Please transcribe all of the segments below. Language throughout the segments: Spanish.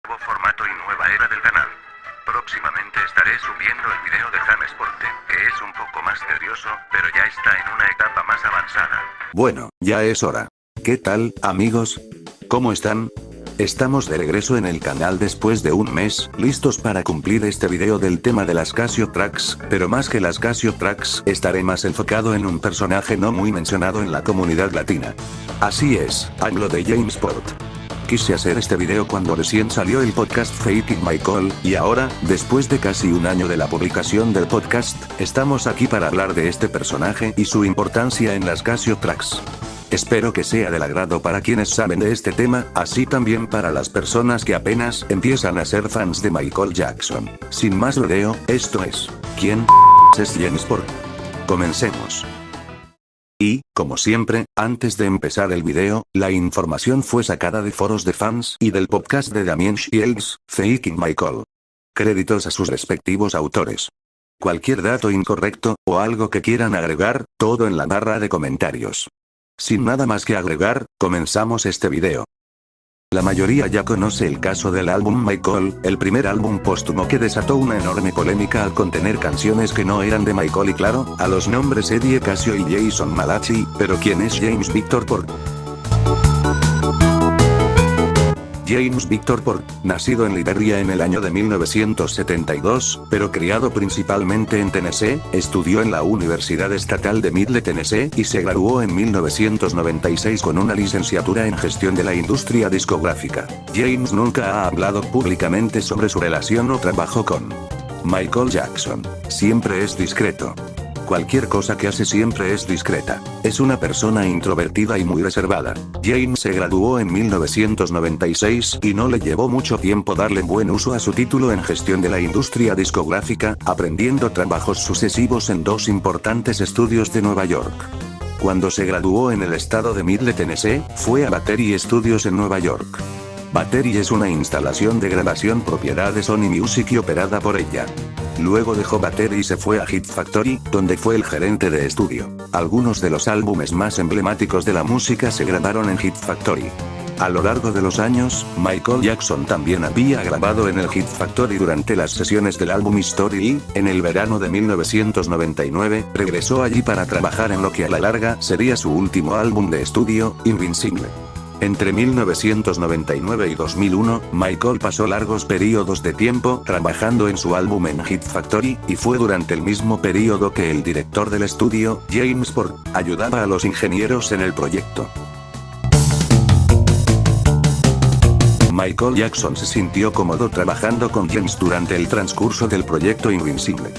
Nuevo formato y nueva era del canal. Próximamente estaré subiendo el video de James Porte, que es un poco más tedioso, pero ya está en una etapa más avanzada. Bueno, ya es hora. ¿Qué tal, amigos? ¿Cómo están? Estamos de regreso en el canal después de un mes, listos para cumplir este video del tema de las Casio Tracks, pero más que las Casio Tracks, estaré más enfocado en un personaje no muy mencionado en la comunidad latina. Así es, hablo de James Port. Quise hacer este video cuando recién salió el podcast Faking My Call, y ahora, después de casi un año de la publicación del podcast, estamos aquí para hablar de este personaje y su importancia en las Casio Tracks. Espero que sea del agrado para quienes saben de este tema, así también para las personas que apenas empiezan a ser fans de Michael Jackson. Sin más rodeo, esto es, ¿quién es James Port? Comencemos. Y, como siempre, antes de empezar el video, la información fue sacada de foros de fans y del podcast de Damien Shields, Faking My Call. Créditos a sus respectivos autores. Cualquier dato incorrecto, o algo que quieran agregar, todo en la barra de comentarios. Sin nada más que agregar, comenzamos este video. La mayoría ya conoce el caso del álbum Michael, el primer álbum póstumo que desató una enorme polémica al contener canciones que no eran de Michael y claro, a los nombres Eddie Casio y Jason Malachi, pero ¿quién es James Victor Port? James Victor Port, nacido en Liberia en el año de 1972, pero criado principalmente en Tennessee, estudió en la Universidad Estatal de Middle Tennessee y se graduó en 1996 con una licenciatura en gestión de la industria discográfica. James nunca ha hablado públicamente sobre su relación o trabajo con Michael Jackson. Siempre es discreto. Cualquier cosa que hace siempre es discreta. Es una persona introvertida y muy reservada. James se graduó en 1996 y no le llevó mucho tiempo darle buen uso a su título en gestión de la industria discográfica, aprendiendo trabajos sucesivos en dos importantes estudios de Nueva York. Cuando se graduó en el estado de Middle Tennessee, fue a Battery Studios en Nueva York. Battery es una instalación de grabación propiedad de Sony Music y operada por ella. Luego dejó Battery y se fue a Hit Factory, donde fue el gerente de estudio. Algunos de los álbumes más emblemáticos de la música se grabaron en Hit Factory. A lo largo de los años, Michael Jackson también había grabado en el Hit Factory durante las sesiones del álbum History y, en el verano de 1999, regresó allí para trabajar en lo que a la larga sería su último álbum de estudio, Invincible. Entre 1999 y 2001, Michael pasó largos periodos de tiempo trabajando en su álbum en Hit Factory, y fue durante el mismo periodo que el director del estudio, James Port, ayudaba a los ingenieros en el proyecto. Michael Jackson se sintió cómodo trabajando con James durante el transcurso del proyecto Invincible.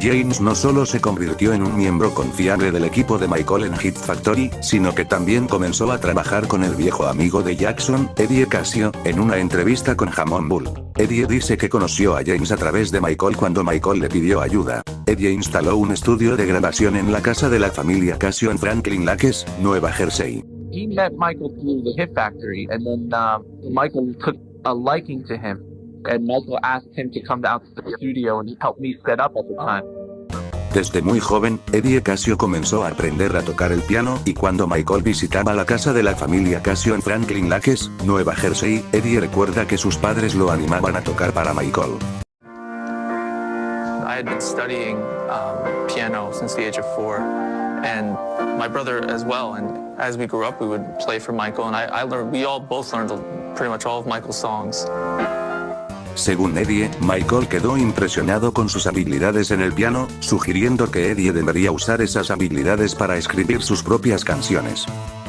James no solo se convirtió en un miembro confiable del equipo de Michael en Hit Factory, sino que también comenzó a trabajar con el viejo amigo de Jackson, Eddie Casio, en una entrevista con Jamon Bull. Eddie dice que conoció a James a través de Michael cuando Michael le pidió ayuda. Eddie instaló un estudio de grabación en la casa de la familia Casio en Franklin Lakes, Nueva Jersey. He met Michael through the Hit Factory, and then Michael took a liking to him, and Michael asked him to come down to the studio, and he helped me set up at the time. Desde muy joven, Eddie Casio comenzó a aprender a tocar el piano, y cuando Michael visitaba la casa de la familia Casio en Franklin Lakes, Nueva Jersey, Eddie recuerda que sus padres lo animaban a tocar para Michael. I had been studying piano since the age of 4, and my brother as well. And as we grew up, we would play for Michael, and we both learned pretty much all of Michael's songs. Según Eddie, Michael quedó impresionado con sus habilidades en el piano, sugiriendo que Eddie debería usar esas habilidades para escribir sus propias canciones.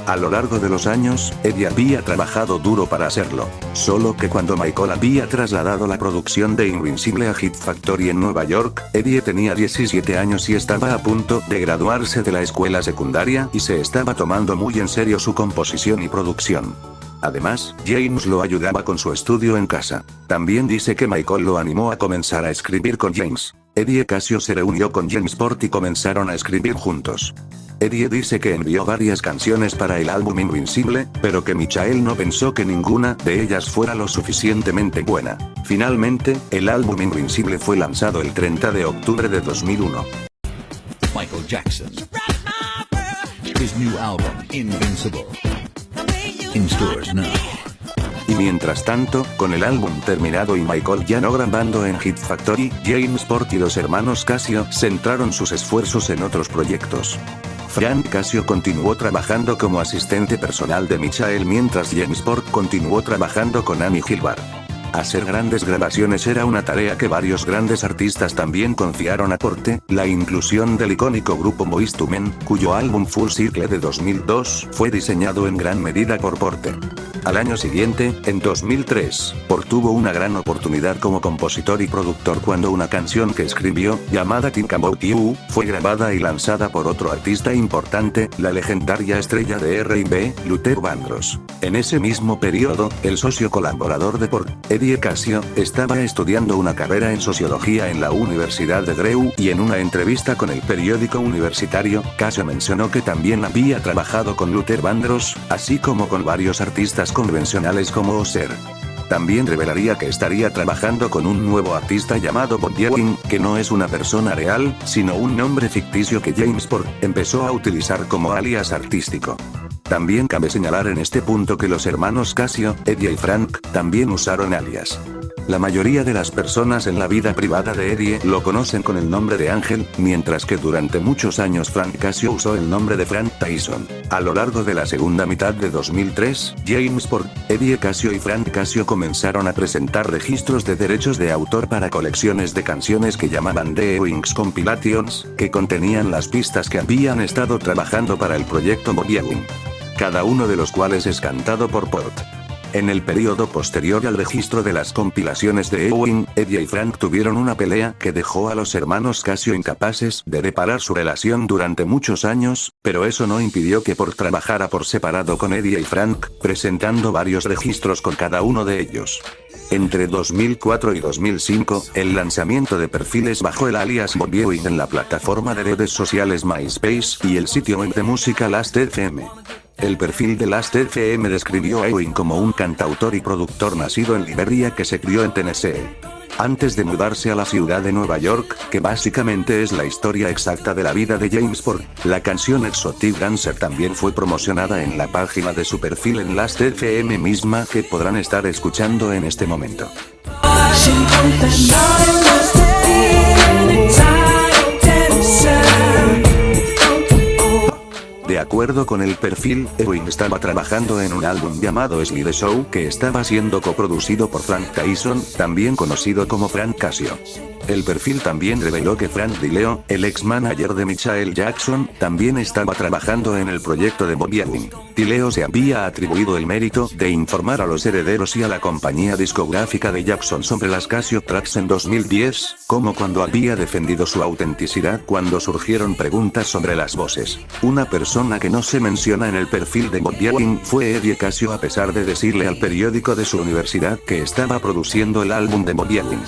A lo largo de los años, Eddie había trabajado duro para hacerlo. Solo que cuando Michael había trasladado la producción de Invincible a Hit Factory en Nueva York, Eddie tenía 17 años y estaba a punto de graduarse de la escuela secundaria y se estaba tomando muy en serio su composición y producción. Además, James lo ayudaba con su estudio en casa. También dice que Michael lo animó a comenzar a escribir con James. Eddie Casio se reunió con James Port y comenzaron a escribir juntos. Eddie dice que envió varias canciones para el álbum Invincible, pero que Michael no pensó que ninguna de ellas fuera lo suficientemente buena. Finalmente, el álbum Invincible fue lanzado el 30 de octubre de 2001. Michael Jackson. His new album, Invincible. In stores now. Y mientras tanto, con el álbum terminado y Michael ya no grabando en Hit Factory, Jamesport y los hermanos Casio centraron sus esfuerzos en otros proyectos. Frank Casio continuó trabajando como asistente personal de Michael mientras Jamesport continuó trabajando con Amy Gilbert. Hacer grandes grabaciones era una tarea que varios grandes artistas también confiaron a Porte. La inclusión del icónico grupo Boyz II Men, cuyo álbum Full Circle de 2002 fue diseñado en gran medida por Porte. Al año siguiente, en 2003, Porte tuvo una gran oportunidad como compositor y productor cuando una canción que escribió, llamada Think About You, fue grabada y lanzada por otro artista importante, la legendaria estrella de R&B, Luther Vandross. En ese mismo periodo, el socio colaborador de Porte, Eddie Casio, estaba estudiando una carrera en sociología en la Universidad de Drew y en una entrevista con el periódico universitario, Casio mencionó que también había trabajado con Luther Vandross, así como con varios artistas convencionales como Usher. También revelaría que estaría trabajando con un nuevo artista llamado Bob Dylan, que no es una persona real, sino un nombre ficticio que Jamesport empezó a utilizar como alias artístico. También cabe señalar en este punto que los hermanos Casio, Eddie y Frank, también usaron alias. La mayoría de las personas en la vida privada de Eddie lo conocen con el nombre de Ángel, mientras que durante muchos años Frank Casio usó el nombre de Frank Tyson. A lo largo de la segunda mitad de 2003, Jamesport, Eddie Casio y Frank Casio comenzaron a presentar registros de derechos de autor para colecciones de canciones que llamaban The Wings Compilations, que contenían las pistas que habían estado trabajando para el proyecto Bob Dylan. Cada uno de los cuales es cantado por Porte. En el periodo posterior al registro de las compilaciones de Ewing, Eddie y Frank tuvieron una pelea que dejó a los hermanos Casio incapaces de reparar su relación durante muchos años, pero eso no impidió que Porte trabajara por separado con Eddie y Frank, presentando varios registros con cada uno de ellos. Entre 2004 y 2005, el lanzamiento de perfiles bajo el alias Bob Ewing en la plataforma de redes sociales MySpace y el sitio web de música Last.fm. El perfil de Last.fm describió a Ewing como un cantautor y productor nacido en Liberia que se crió en Tennessee. Antes de mudarse a la ciudad de Nueva York, que básicamente es la historia exacta de la vida de Jamesport, la canción Exotic Dancer también fue promocionada en la página de su perfil en Last.fm misma que podrán estar escuchando en este momento. De acuerdo con el perfil, Ewing estaba trabajando en un álbum llamado Sleep the Show que estaba siendo coproducido por Frank Tyson, también conocido como Frank Casio. El perfil también reveló que Frank DiLeo, el ex manager de Michael Jackson, también estaba trabajando en el proyecto de Bob Dylan. DiLeo se había atribuido el mérito de informar a los herederos y a la compañía discográfica de Jackson sobre las Casio Tracks en 2010, como cuando había defendido su autenticidad cuando surgieron preguntas sobre las voces. Una persona que no se menciona en el perfil de Bob Dylan fue Eddie Casio a pesar de decirle al periódico de su universidad que estaba produciendo el álbum de Bob Dylan.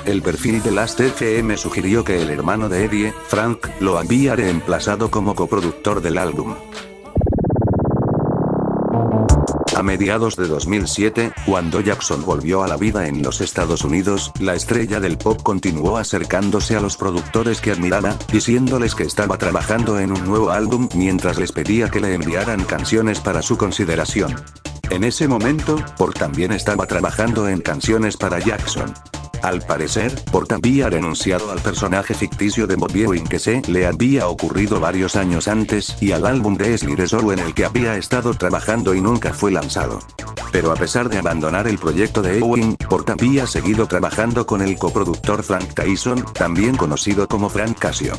El perfil de Last.fm sugirió que el hermano de Eddie, Frank, lo había reemplazado como coproductor del álbum. A mediados de 2007, cuando Jackson volvió a la vida en los Estados Unidos, la estrella del pop continuó acercándose a los productores que admiraba, diciéndoles que estaba trabajando en un nuevo álbum mientras les pedía que le enviaran canciones para su consideración. En ese momento, Porte también estaba trabajando en canciones para Jackson. Al parecer, Porte había renunciado al personaje ficticio de Bob Ewing que se le había ocurrido varios años antes y al álbum de Sleep the Show en el que había estado trabajando y nunca fue lanzado. Pero a pesar de abandonar el proyecto de Ewing, Porte había seguido trabajando con el coproductor Frank Tyson, también conocido como Frank Casio.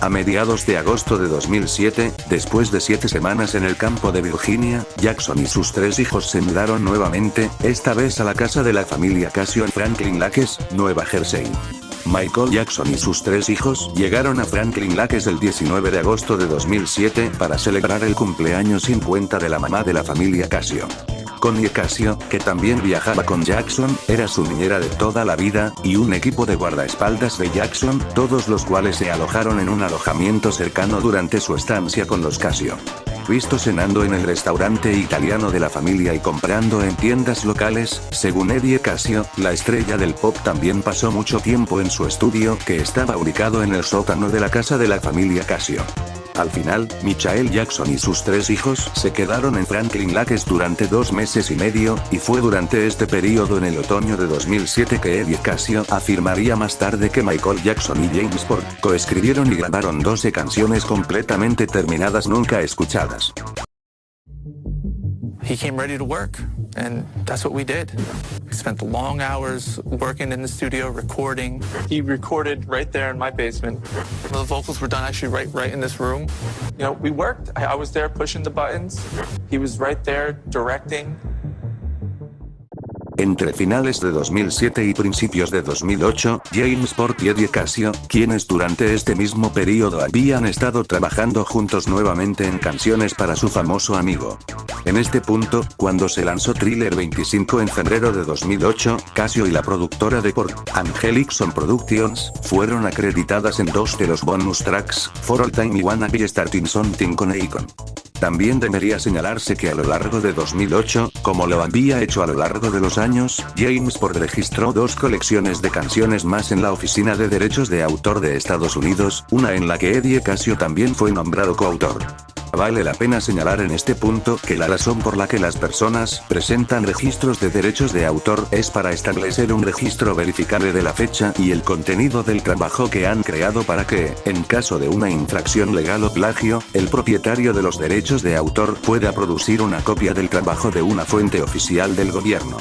A mediados de agosto de 2007, después de 7 semanas en el campo de Virginia, Jackson y sus 3 hijos se mudaron nuevamente, esta vez a la casa de la familia Casio en Franklin Lakes, Nueva Jersey. Michael Jackson y sus 3 hijos llegaron a Franklin Lakes el 19 de agosto de 2007 para celebrar el cumpleaños 50 de la mamá de la familia Casio. Connie Casio, que también viajaba con Jackson, era su niñera de toda la vida, y un equipo de guardaespaldas de Jackson, todos los cuales se alojaron en un alojamiento cercano durante su estancia con los Casio. Visto cenando en el restaurante italiano de la familia y comprando en tiendas locales, según Eddie Casio, la estrella del pop también pasó mucho tiempo en su estudio, que estaba ubicado en el sótano de la casa de la familia Casio. Al final, Michael Jackson y sus 3 hijos se quedaron en Franklin Lakes durante 2 meses y medio, y fue durante este periodo en el otoño de 2007 que Eddie Casio afirmaría más tarde que Michael Jackson y James Ford coescribieron y grabaron 12 canciones completamente terminadas nunca escuchadas. He came ready to work, and that's what we did. We spent long hours working in the studio, recording. He recorded right there in my basement. The vocals were done actually right in this room. You know, we worked. I was there pushing the buttons. He was right there directing. Entre finales de 2007 y principios de 2008, James Ford y Eddie Casio, quienes durante este mismo periodo habían estado trabajando juntos nuevamente en canciones para su famoso amigo. En este punto, cuando se lanzó Thriller 25 en febrero de 2008, Casio y la productora de Ford, Angelicson Productions, fueron acreditadas en 2 de los bonus tracks, For All Time y Wanna Be Starting Something con Akon. También debería señalarse que a lo largo de 2008, como lo había hecho a lo largo de los años, James Ford registró 2 colecciones de canciones más en la Oficina de Derechos de Autor de Estados Unidos, una en la que Eddie Casio también fue nombrado coautor. Vale la pena señalar en este punto que la razón por la que las personas presentan registros de derechos de autor es para establecer un registro verificable de la fecha y el contenido del trabajo que han creado para que, en caso de una infracción legal o plagio, el propietario de los derechos de autor pueda producir una copia del trabajo de una fuente oficial del gobierno.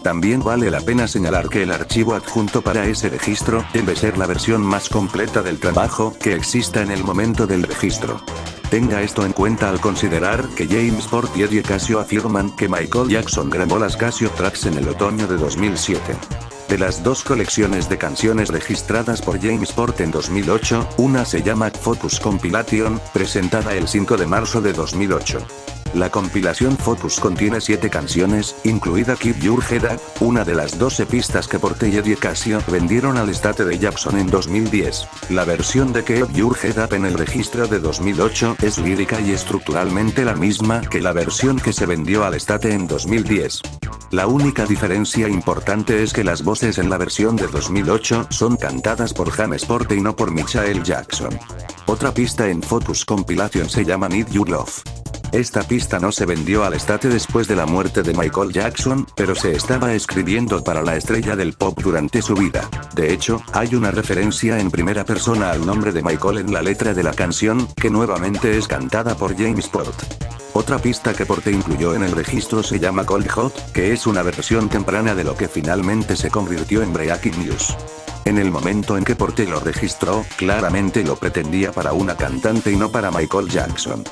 También vale la pena señalar que el archivo adjunto para ese registro debe ser la versión más completa del trabajo que exista en el momento del registro. Tenga esto en cuenta al considerar que James Ford y Eddie Casio afirman que Michael Jackson grabó las Casio Tracks en el otoño de 2007. De las 2 colecciones de canciones registradas por James Ford en 2008, una se llama Focus Compilation, presentada el 5 de marzo de 2008. La compilación Focus contiene 7 canciones, incluida Keep Your Head Up, una de las 12 pistas que Porter y Eddie Casio vendieron al estate de Jackson en 2010. La versión de Keep Your Head Up en el registro de 2008 es lírica y estructuralmente la misma que la versión que se vendió al estate en 2010. La única diferencia importante es que las voces en la versión de 2008 son cantadas por James Ford y no por Michael Jackson. Otra pista en Focus Compilation se llama Need Your Love. Esta pista no se vendió al estate después de la muerte de Michael Jackson, pero se estaba escribiendo para la estrella del pop durante su vida. De hecho, hay una referencia en primera persona al nombre de Michael en la letra de la canción, que nuevamente es cantada por James Ford. Otra pista que Porter incluyó en el registro se llama Cold Hot, que es una versión temprana de lo que finalmente se convirtió en Breaking News. En el momento en que Porter lo registró, claramente lo pretendía para una cantante y no para Michael Jackson.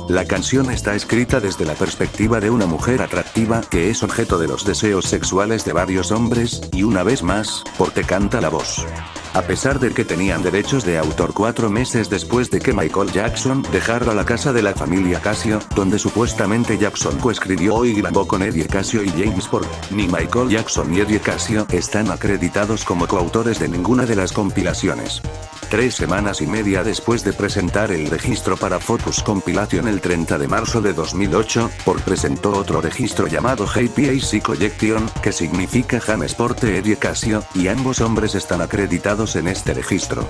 La canción está escrita desde la perspectiva de una mujer atractiva que es objeto de los deseos sexuales de varios hombres, y una vez más, Porter canta la voz. A pesar de que tenían derechos de autor 4 meses después de que Michael Jackson dejara la casa de la familia Casio, donde supuestamente Jackson coescribió y grabó con Eddie Casio y James Ford, ni Michael Jackson ni Eddie Casio están acreditados como coautores de ninguna de las compilaciones. 3 semanas y media después de presentar el registro para Focus Compilation el 30 de marzo de 2008, Ford presentó otro registro llamado JPAC Collection, que significa James Ford y Eddie Casio, y ambos hombres están acreditados en este registro.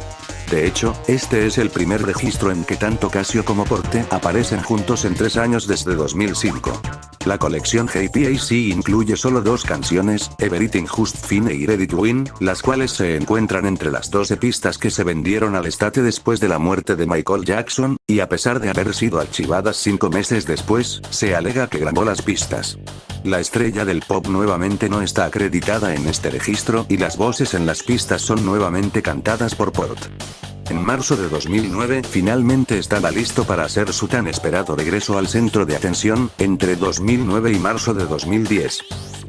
De hecho, este es el primer registro en que tanto Casio como Porter aparecen juntos en 3 años desde 2005. La colección JPAC incluye solo 2 canciones, Everything Just Fine y Ready to Win, las cuales se encuentran entre las 12 pistas que se vendieron al estate después de la muerte de Michael Jackson, y a pesar de haber sido archivadas 5 meses después, se alega que grabó las pistas. La estrella del pop nuevamente no está acreditada en este registro y las voces en las pistas son nuevamente cantadas por Ford. En marzo de 2009 finalmente estaba listo para hacer su tan esperado regreso al centro de atención, entre 2009 y marzo de 2010.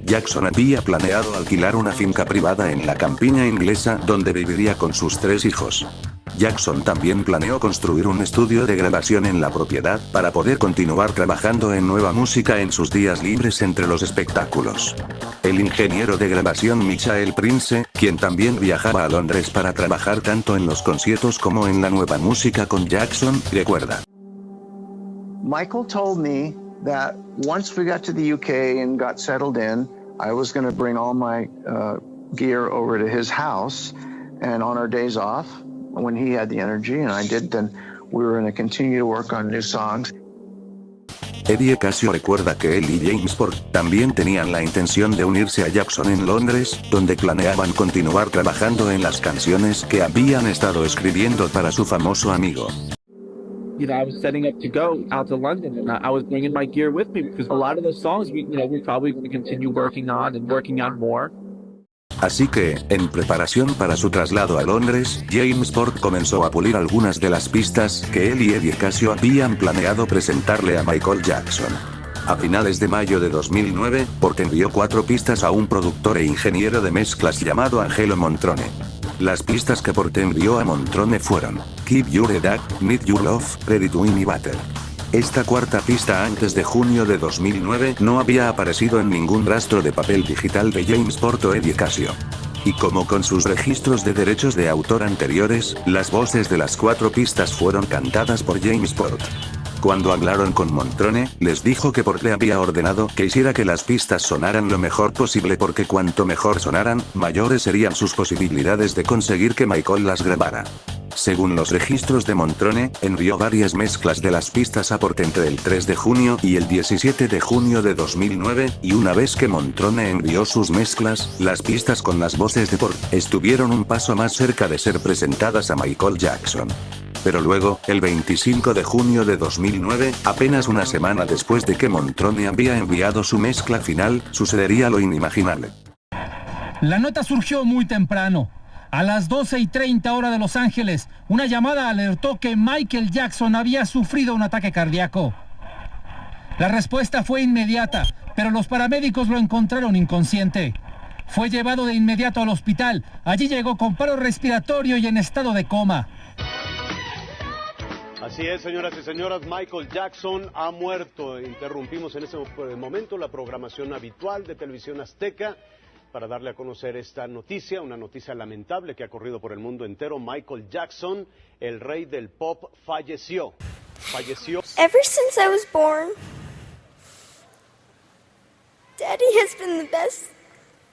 Jackson había planeado alquilar una finca privada en la campiña inglesa donde viviría con sus 3 hijos. Jackson también planeó construir un estudio de grabación en la propiedad para poder continuar trabajando en nueva música en sus días libres entre los espectáculos. El ingeniero de grabación Michael Prince, quien también viajaba a Londres para trabajar tanto en los conciertos como en la nueva música con Jackson, recuerda. Michael told me that once we got to the UK and got settled in, I was going to bring all my gear over to his house, and on our days off, when he had the energy and I did, then We were going to continue to work on new songs. Eddie Casio recuerda que él y Jamesport también tenían la intención de unirse a Jackson en Londres, donde planeaban continuar trabajando en las canciones que habían estado escribiendo para su famoso amigo. You know, I was setting up to go out to London, and I was bringing my gear with me because a lot of those songs, we're probably going to continue working on more. Así que, en preparación para su traslado a Londres, Jamesport comenzó a pulir algunas de las pistas que él y Eddie Casio habían planeado presentarle a Michael Jackson. A finales de mayo de 2009, Port envió 4 pistas a un productor e ingeniero de mezclas llamado Angelo Montrone. Las pistas que Port envió a Montrone fueron Keep Your Head Up, Need Your Love, Ready to Win y Butter. Esta cuarta pista antes de junio de 2009 no había aparecido en ningún rastro de papel digital de Jamesport o Eddie Casio. Y como con sus registros de derechos de autor anteriores, las voces de las 4 pistas fueron cantadas por Jamesport. Cuando hablaron con Montrone, les dijo que Port le había ordenado que hiciera que las pistas sonaran lo mejor posible porque cuanto mejor sonaran, mayores serían sus posibilidades de conseguir que Michael las grabara. Según los registros de Montrone, envió varias mezclas de las pistas a Port entre el 3 de junio y el 17 de junio de 2009, y una vez que Montrone envió sus mezclas, las pistas con las voces de Port estuvieron un paso más cerca de ser presentadas a Michael Jackson. Pero luego, el 25 de junio de 2009, apenas una semana después de que Montrone había enviado su mezcla final, sucedería lo inimaginable. La nota surgió muy temprano. A las 12:30 hora de Los Ángeles, una llamada alertó que Michael Jackson había sufrido un ataque cardíaco. La respuesta fue inmediata, pero los paramédicos lo encontraron inconsciente. Fue llevado de inmediato al hospital. Allí llegó con paro respiratorio y en estado de coma. Así es, señoras y señores, Michael Jackson ha muerto. Interrumpimos en ese momento la programación habitual de Televisión Azteca para darle a conocer esta noticia, una noticia lamentable que ha corrido por el mundo entero. Michael Jackson, el rey del pop, falleció. Ever since I was born, Daddy has been the best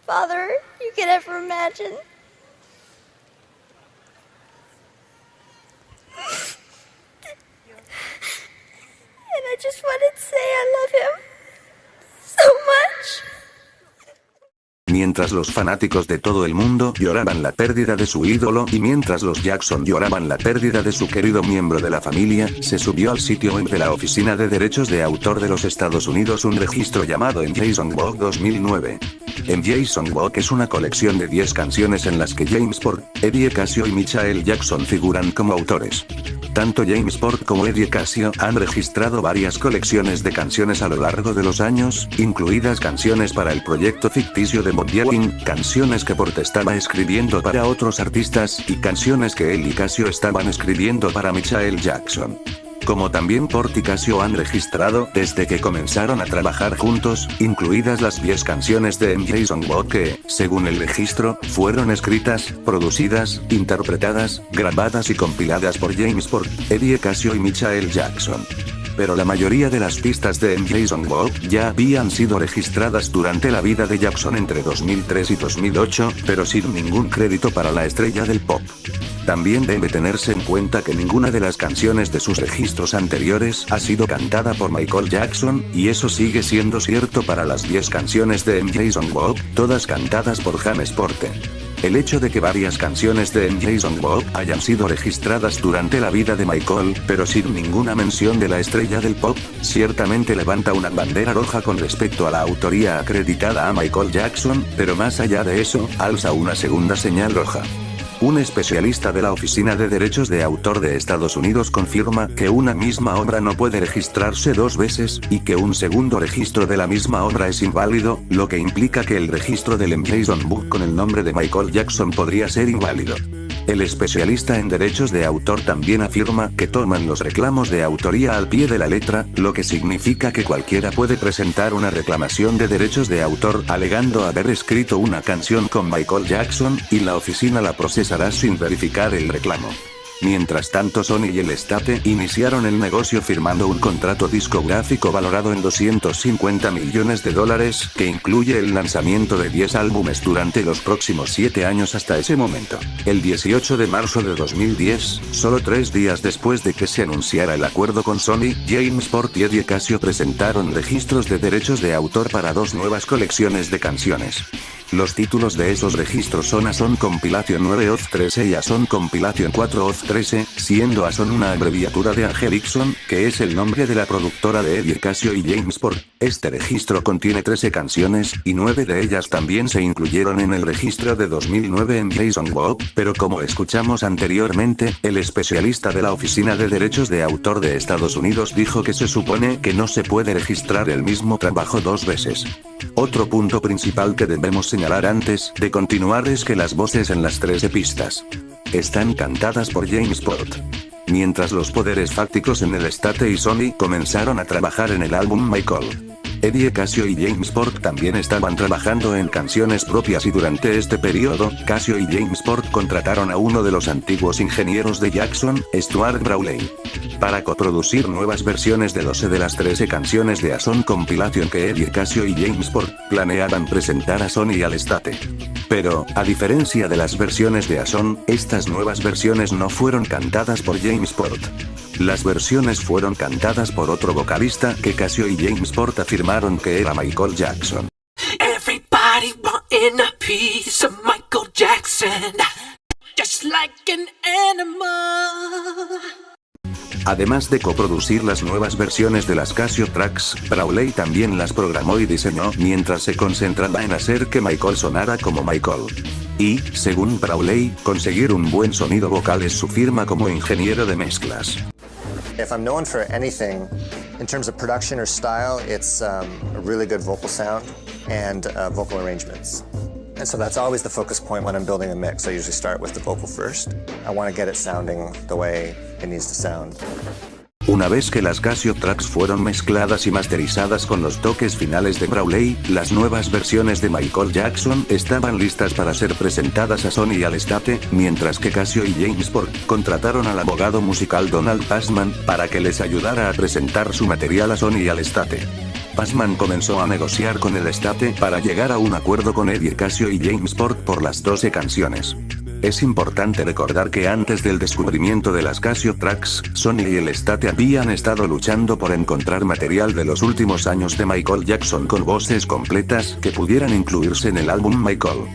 father you could ever imagine. And I just wanted to say I love him so much. Mientras los fanáticos de todo el mundo lloraban la pérdida de su ídolo y mientras los Jackson lloraban la pérdida de su querido miembro de la familia, se subió al sitio web de la Oficina de Derechos de Autor de los Estados Unidos un registro llamado MJ Songbook 2009. MJ Songbook es una colección de 10 canciones en las que Jamesport, Eddie Casio y Michael Jackson figuran como autores. Tanto Jamesport como Eddie Casio han registrado varias colecciones de canciones a lo largo de los años, incluidas canciones para el proyecto ficticio de Bob Dylan, canciones que Port estaba escribiendo para otros artistas y canciones que él y Casio estaban escribiendo para Michael Jackson. Como también Port y Casio han registrado desde que comenzaron a trabajar juntos, incluidas las 10 canciones de MJ Songbook que, según el registro, fueron escritas, producidas, interpretadas, grabadas y compiladas por Jamesport, Eddie Casio y Michael Jackson. Pero la mayoría de las pistas de MJ Songbook ya habían sido registradas durante la vida de Jackson entre 2003 y 2008, pero sin ningún crédito para la estrella del pop. También debe tenerse en cuenta que ninguna de las canciones de sus registros anteriores ha sido cantada por Michael Jackson, y eso sigue siendo cierto para las 10 canciones de MJ Songbook, todas cantadas por Jamesport. El hecho de que varias canciones de MJ Songbook hayan sido registradas durante la vida de Michael, pero sin ninguna mención de la estrella del pop, ciertamente levanta una bandera roja con respecto a la autoría acreditada a Michael Jackson, pero más allá de eso, alza una segunda señal roja. Un especialista de la Oficina de Derechos de Autor de Estados Unidos confirma que una misma obra no puede registrarse 2 veces, y que un segundo registro de la misma obra es inválido, lo que implica que el registro del MJ Songbook con el nombre de Michael Jackson podría ser inválido. El especialista en derechos de autor también afirma que toman los reclamos de autoría al pie de la letra, lo que significa que cualquiera puede presentar una reclamación de derechos de autor alegando haber escrito una canción con Michael Jackson, y la oficina la procesará sin verificar el reclamo. Mientras tanto, Sony y el Estate iniciaron el negocio firmando un contrato discográfico valorado en $250 millones, que incluye el lanzamiento de 10 álbumes durante los próximos 7 años hasta ese momento. El 18 de marzo de 2010, solo 3 días después de que se anunciara el acuerdo con Sony, Jamesport y Eddie Casio presentaron registros de derechos de autor para 2 nuevas colecciones de canciones. Los títulos de esos registros son Ason Compilation 9 of 13 y Ason Compilation 4 of 13, siendo Ason una abreviatura de Angelicsson, que es el nombre de la productora de Eddie Casio y Jamesport. Este registro contiene 13 canciones, y 9 de ellas también se incluyeron en el registro de 2009 en Jason Bob, pero como escuchamos anteriormente, el especialista de la Oficina de Derechos de Autor de Estados Unidos dijo que se supone que no se puede registrar el mismo trabajo 2 veces. Otro punto principal que debemos señalar antes de continuar es que las voces en las 13 pistas están cantadas por Jamesport. Mientras los poderes fácticos en el Estate y Sony comenzaron a trabajar en el álbum Michael, Eddie Casio y Jamesport también estaban trabajando en canciones propias, y durante este periodo, Casio y Jamesport contrataron a uno de los antiguos ingenieros de Jackson, Stuart Brawley, para coproducir nuevas versiones de 12 de las 13 canciones de Ason Compilation que Eddie Casio y Jamesport planeaban presentar a Sony y al Estate. Pero, a diferencia de las versiones de Ason, estas nuevas versiones no fueron cantadas por Jamesport. Las versiones fueron cantadas por otro vocalista que Casio y Jamesport afirmaron que era Michael Jackson. Everybody wanting a piece of Michael Jackson, just like an animal. Además de coproducir las nuevas versiones de las Casio Tracks, Brawley también las programó y diseñó mientras se concentraba en hacer que Michael sonara como Michael. Y, según Brawley, conseguir un buen sonido vocal es su firma como ingeniero de mezclas. If I'm known for anything, in terms of production or style, it's a really good vocal sound and vocal arrangements. And so that's always the focus point when I'm building a mix. I usually start with the vocal first. I want to get it sounding the way it needs to sound. Una vez que las Casio Tracks fueron mezcladas y masterizadas con los toques finales de Brawley, las nuevas versiones de Michael Jackson estaban listas para ser presentadas a Sony y al Estate, mientras que Casio y Jamesport contrataron al abogado musical Donald Passman para que les ayudara a presentar su material a Sony y al Estate. Passman comenzó a negociar con el Estate para llegar a un acuerdo con Eddie Casio y Jamesport por las 12 canciones. Es importante recordar que antes del descubrimiento de las Casio Tracks, Sony y el Estate habían estado luchando por encontrar material de los últimos años de Michael Jackson con voces completas que pudieran incluirse en el álbum Michael.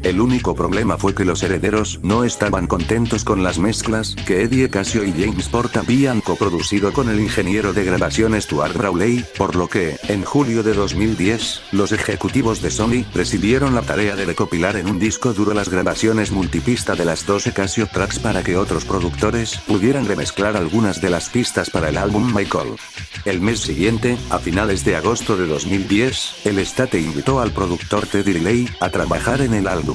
El único problema fue que los herederos no estaban contentos con las mezclas que Eddie Casio y Jamesport habían coproducido con el ingeniero de grabación Stuart Brawley, por lo que, en julio de 2010, los ejecutivos de Sony recibieron la tarea de recopilar en un disco duro las grabaciones multipista de las 12 Casio Tracks para que otros productores pudieran remezclar algunas de las pistas para el álbum Michael. El mes siguiente, a finales de agosto de 2010, el Estate invitó al productor Teddy Riley a trabajar en el álbum.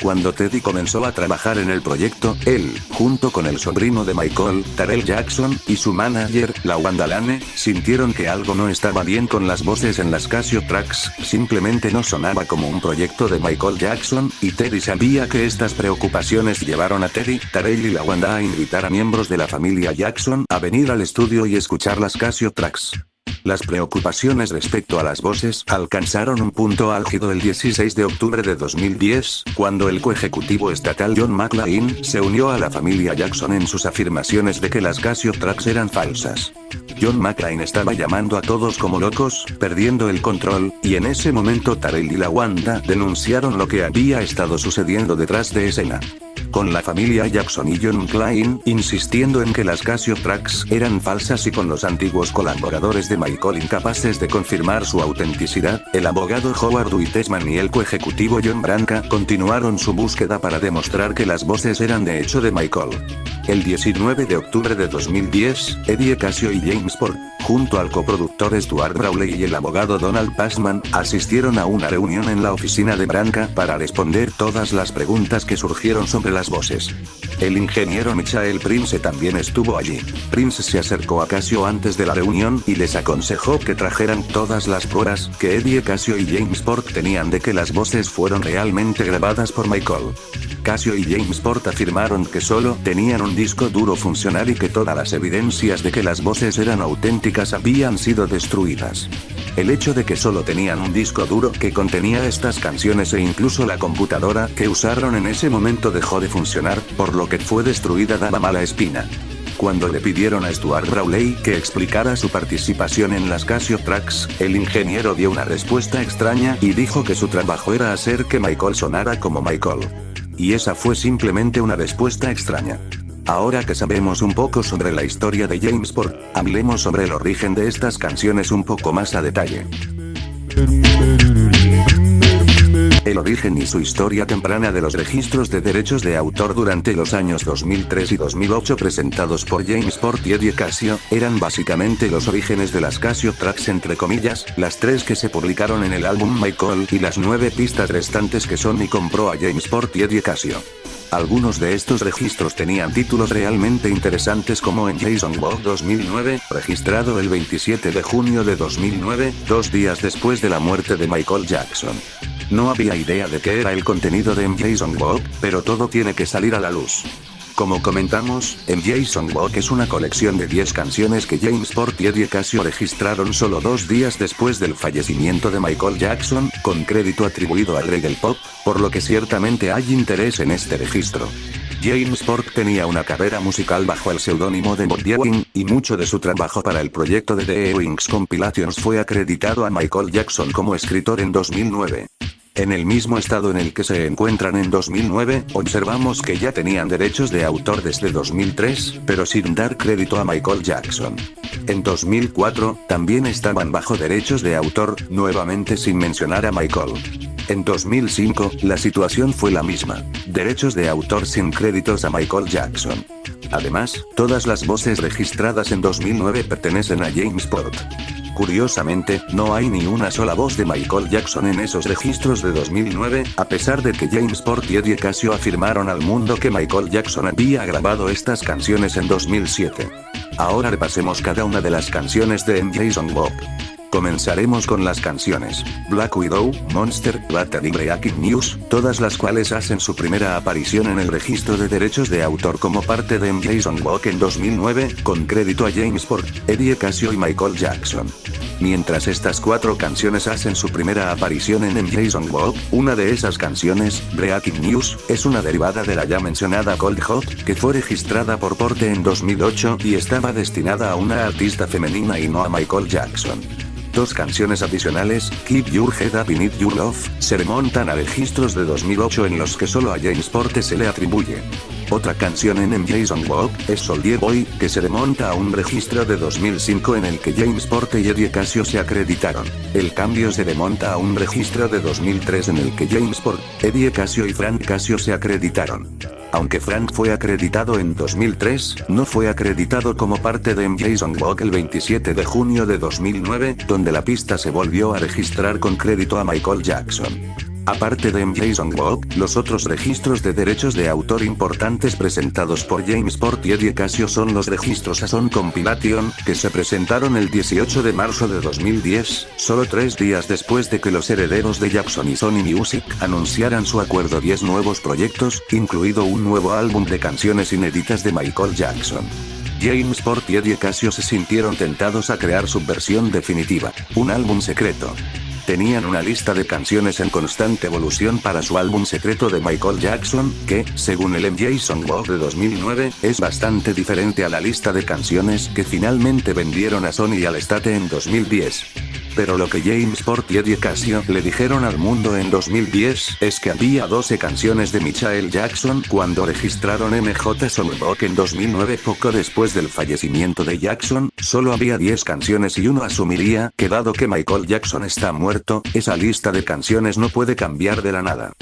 Cuando Teddy comenzó a trabajar en el proyecto, él, junto con el sobrino de Michael, Tarell Jackson, y su manager, LaWanda Lane, sintieron que algo no estaba bien con las voces en las Casio Tracks, simplemente no sonaba como un proyecto de Michael Jackson, y Teddy sabía que estas preocupaciones llevaron a Teddy, Tarell y LaWanda a invitar a miembros de la familia Jackson a venir al estudio y escuchar las Casio Tracks. Las preocupaciones respecto a las voces alcanzaron un punto álgido el 16 de octubre de 2010, cuando el coejecutivo estatal John McClain se unió a la familia Jackson en sus afirmaciones de que las Casio Tracks eran falsas. John McClain estaba llamando a todos como locos, perdiendo el control, y en ese momento Tarell y LaWanda denunciaron lo que había estado sucediendo detrás de escena. Con la familia Jackson y John McClain insistiendo en que las Casio Tracks eran falsas y con los antiguos colaboradores de Michael incapaces de confirmar su autenticidad, el abogado Howard Wittesman y el coejecutivo John Branca continuaron su búsqueda para demostrar que las voces eran de hecho de Michael. El 19 de octubre de 2010, Eddie Casio y Jamesport Jamesport, junto al coproductor Stuart Brawley y el abogado Donald Passman, asistieron a una reunión en la oficina de Branca para responder todas las preguntas que surgieron sobre las voces. El ingeniero Michael Prince también estuvo allí. Prince se acercó a Casio antes de la reunión y les aconsejó que trajeran todas las pruebas que Eddie Casio y Jamesport tenían de que las voces fueron realmente grabadas por Michael. Casio y Jamesport afirmaron que solo tenían un disco duro funcional y que todas las evidencias de que las voces eran auténticas habían sido destruidas. El hecho de que solo tenían un disco duro que contenía estas canciones e incluso la computadora que usaron en ese momento dejó de funcionar, por lo que fue destruida daba mala espina. Cuando le pidieron a Stuart Brawley que explicara su participación en las Casio Tracks, el ingeniero dio una respuesta extraña y dijo que su trabajo era hacer que Michael sonara como Michael. Y esa fue simplemente una respuesta extraña. Ahora que sabemos un poco sobre la historia de Jamesport, hablemos sobre el origen de estas canciones un poco más a detalle. El origen y su historia temprana de los registros de derechos de autor durante los años 2003 y 2008 presentados por Jamesport y Eddie Casio, eran básicamente los orígenes de las Casio Tracks entre comillas, las 3 que se publicaron en el álbum Michael y las 9 pistas restantes que Sony compró a Jamesport y Eddie Casio. Algunos de estos registros tenían títulos realmente interesantes como en Jason Bourne 2009, registrado el 27 de junio de 2009, 2 días después de la muerte de Michael Jackson. No había idea de qué era el contenido de Jason Bourne, pero todo tiene que salir a la luz. Como comentamos, Jason Bourne es una colección de 10 canciones que Jamesport y Eddie Casio registraron solo 2 días después del fallecimiento de Michael Jackson, con crédito atribuido al rey del pop, por lo que ciertamente hay interés en este registro. Jamesport tenía una carrera musical bajo el seudónimo de Bob Ewing, y mucho de su trabajo para el proyecto de The Ewing's Compilations fue acreditado a Michael Jackson como escritor en 2009. En el mismo estado en el que se encuentran en 2009, observamos que ya tenían derechos de autor desde 2003, pero sin dar crédito a Michael Jackson. En 2004, también estaban bajo derechos de autor, nuevamente sin mencionar a Michael. En 2005, la situación fue la misma. Derechos de autor sin créditos a Michael Jackson. Además, todas las voces registradas en 2009 pertenecen a Jamesport. Curiosamente, no hay ni una sola voz de Michael Jackson en esos registros de 2009, a pesar de que Jamesport y Eddie Casio afirmaron al mundo que Michael Jackson había grabado estas canciones en 2007. Ahora repasemos cada una de las canciones de Jason Bourne. Comenzaremos con las canciones Black Widow, Monster, Battle y Breaking News, todas las cuales hacen su primera aparición en el registro de derechos de autor como parte de Jason Bourne en 2009, con crédito a Jamesport, Eddie Casio y Michael Jackson. Mientras estas 4 canciones hacen su primera aparición en Jason Bourne, una de esas canciones, Breaking News, es una derivada de la ya mencionada Cold Hot, que fue registrada por Porte en 2008 y estaba destinada a una artista femenina y no a Michael Jackson. 2 canciones adicionales, Keep Your Head Up y Need Your Love, se remontan a registros de 2008 en los que solo a Jamesport se le atribuye. Otra canción en Jason Bourne es Soldier Boy, que se remonta a un registro de 2005 en el que Jamesport y Eddie Casio se acreditaron. El cambio se remonta a un registro de 2003 en el que Jamesport, Eddie Casio y Frank Casio se acreditaron. Aunque Frank fue acreditado en 2003, no fue acreditado como parte de Jason Bourne el 27 de junio de 2009, donde la pista se volvió a registrar con crédito a Michael Jackson. Aparte de Jason Bourne, los otros registros de derechos de autor importantes presentados por Jamesport y Eddie Casio son los registros A-Song Compilation, que se presentaron el 18 de marzo de 2010, solo 3 días después de que los herederos de Jackson y Sony Music anunciaran su acuerdo 10 nuevos proyectos, incluido un nuevo álbum de canciones inéditas de Michael Jackson. Jamesport y Eddie Casio se sintieron tentados a crear su versión definitiva, un álbum secreto. Tenían una lista de canciones en constante evolución para su álbum secreto de Michael Jackson, que, según el Jason Bourne de 2009, es bastante diferente a la lista de canciones que finalmente vendieron a Sony y al State en 2010. Pero lo que Jamesport y Eddie Casio le dijeron al mundo en 2010 es que había 12 canciones de Michael Jackson cuando registraron MJ Songbook en 2009. Poco después del fallecimiento de Jackson, solo había 10 canciones y uno asumiría que dado que Michael Jackson está muerto, esa lista de canciones no puede cambiar de la nada.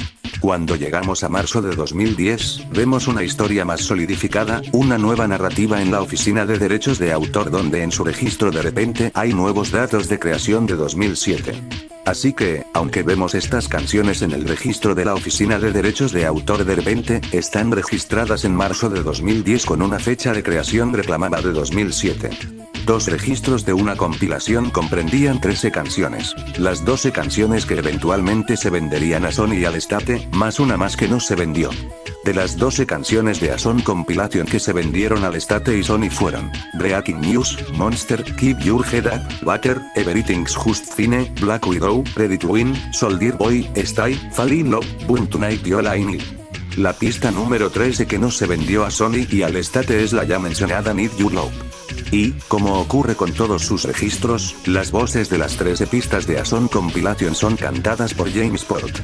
Cuando llegamos a marzo de 2010, vemos una historia más solidificada, una nueva narrativa en la Oficina de Derechos de Autor donde en su registro de repente hay nuevos datos de creación de 2007. Así que, aunque vemos estas canciones en el registro de la Oficina de Derechos de Autor de repente, están registradas en marzo de 2010 con una fecha de creación reclamada de 2007. Dos registros de una compilación comprendían 13 canciones. Las 12 canciones que eventualmente se venderían a Sony y al Estate, más una más que no se vendió. De las 12 canciones de A Song Compilation que se vendieron al Estate y Sony fueron Breaking News, Monster, Keep Your Head Up, Butter, Everything's Just Fine, Black Widow, Ready to Win, Soldier Boy, Stay, Fall in Love, Born Tonight y All I Need. La pista número 13 que no se vendió a Sony y al Estate es la ya mencionada Need Your Love. Y, como ocurre con todos sus registros, las voces de las 13 pistas de A Song Compilation son cantadas por James Port.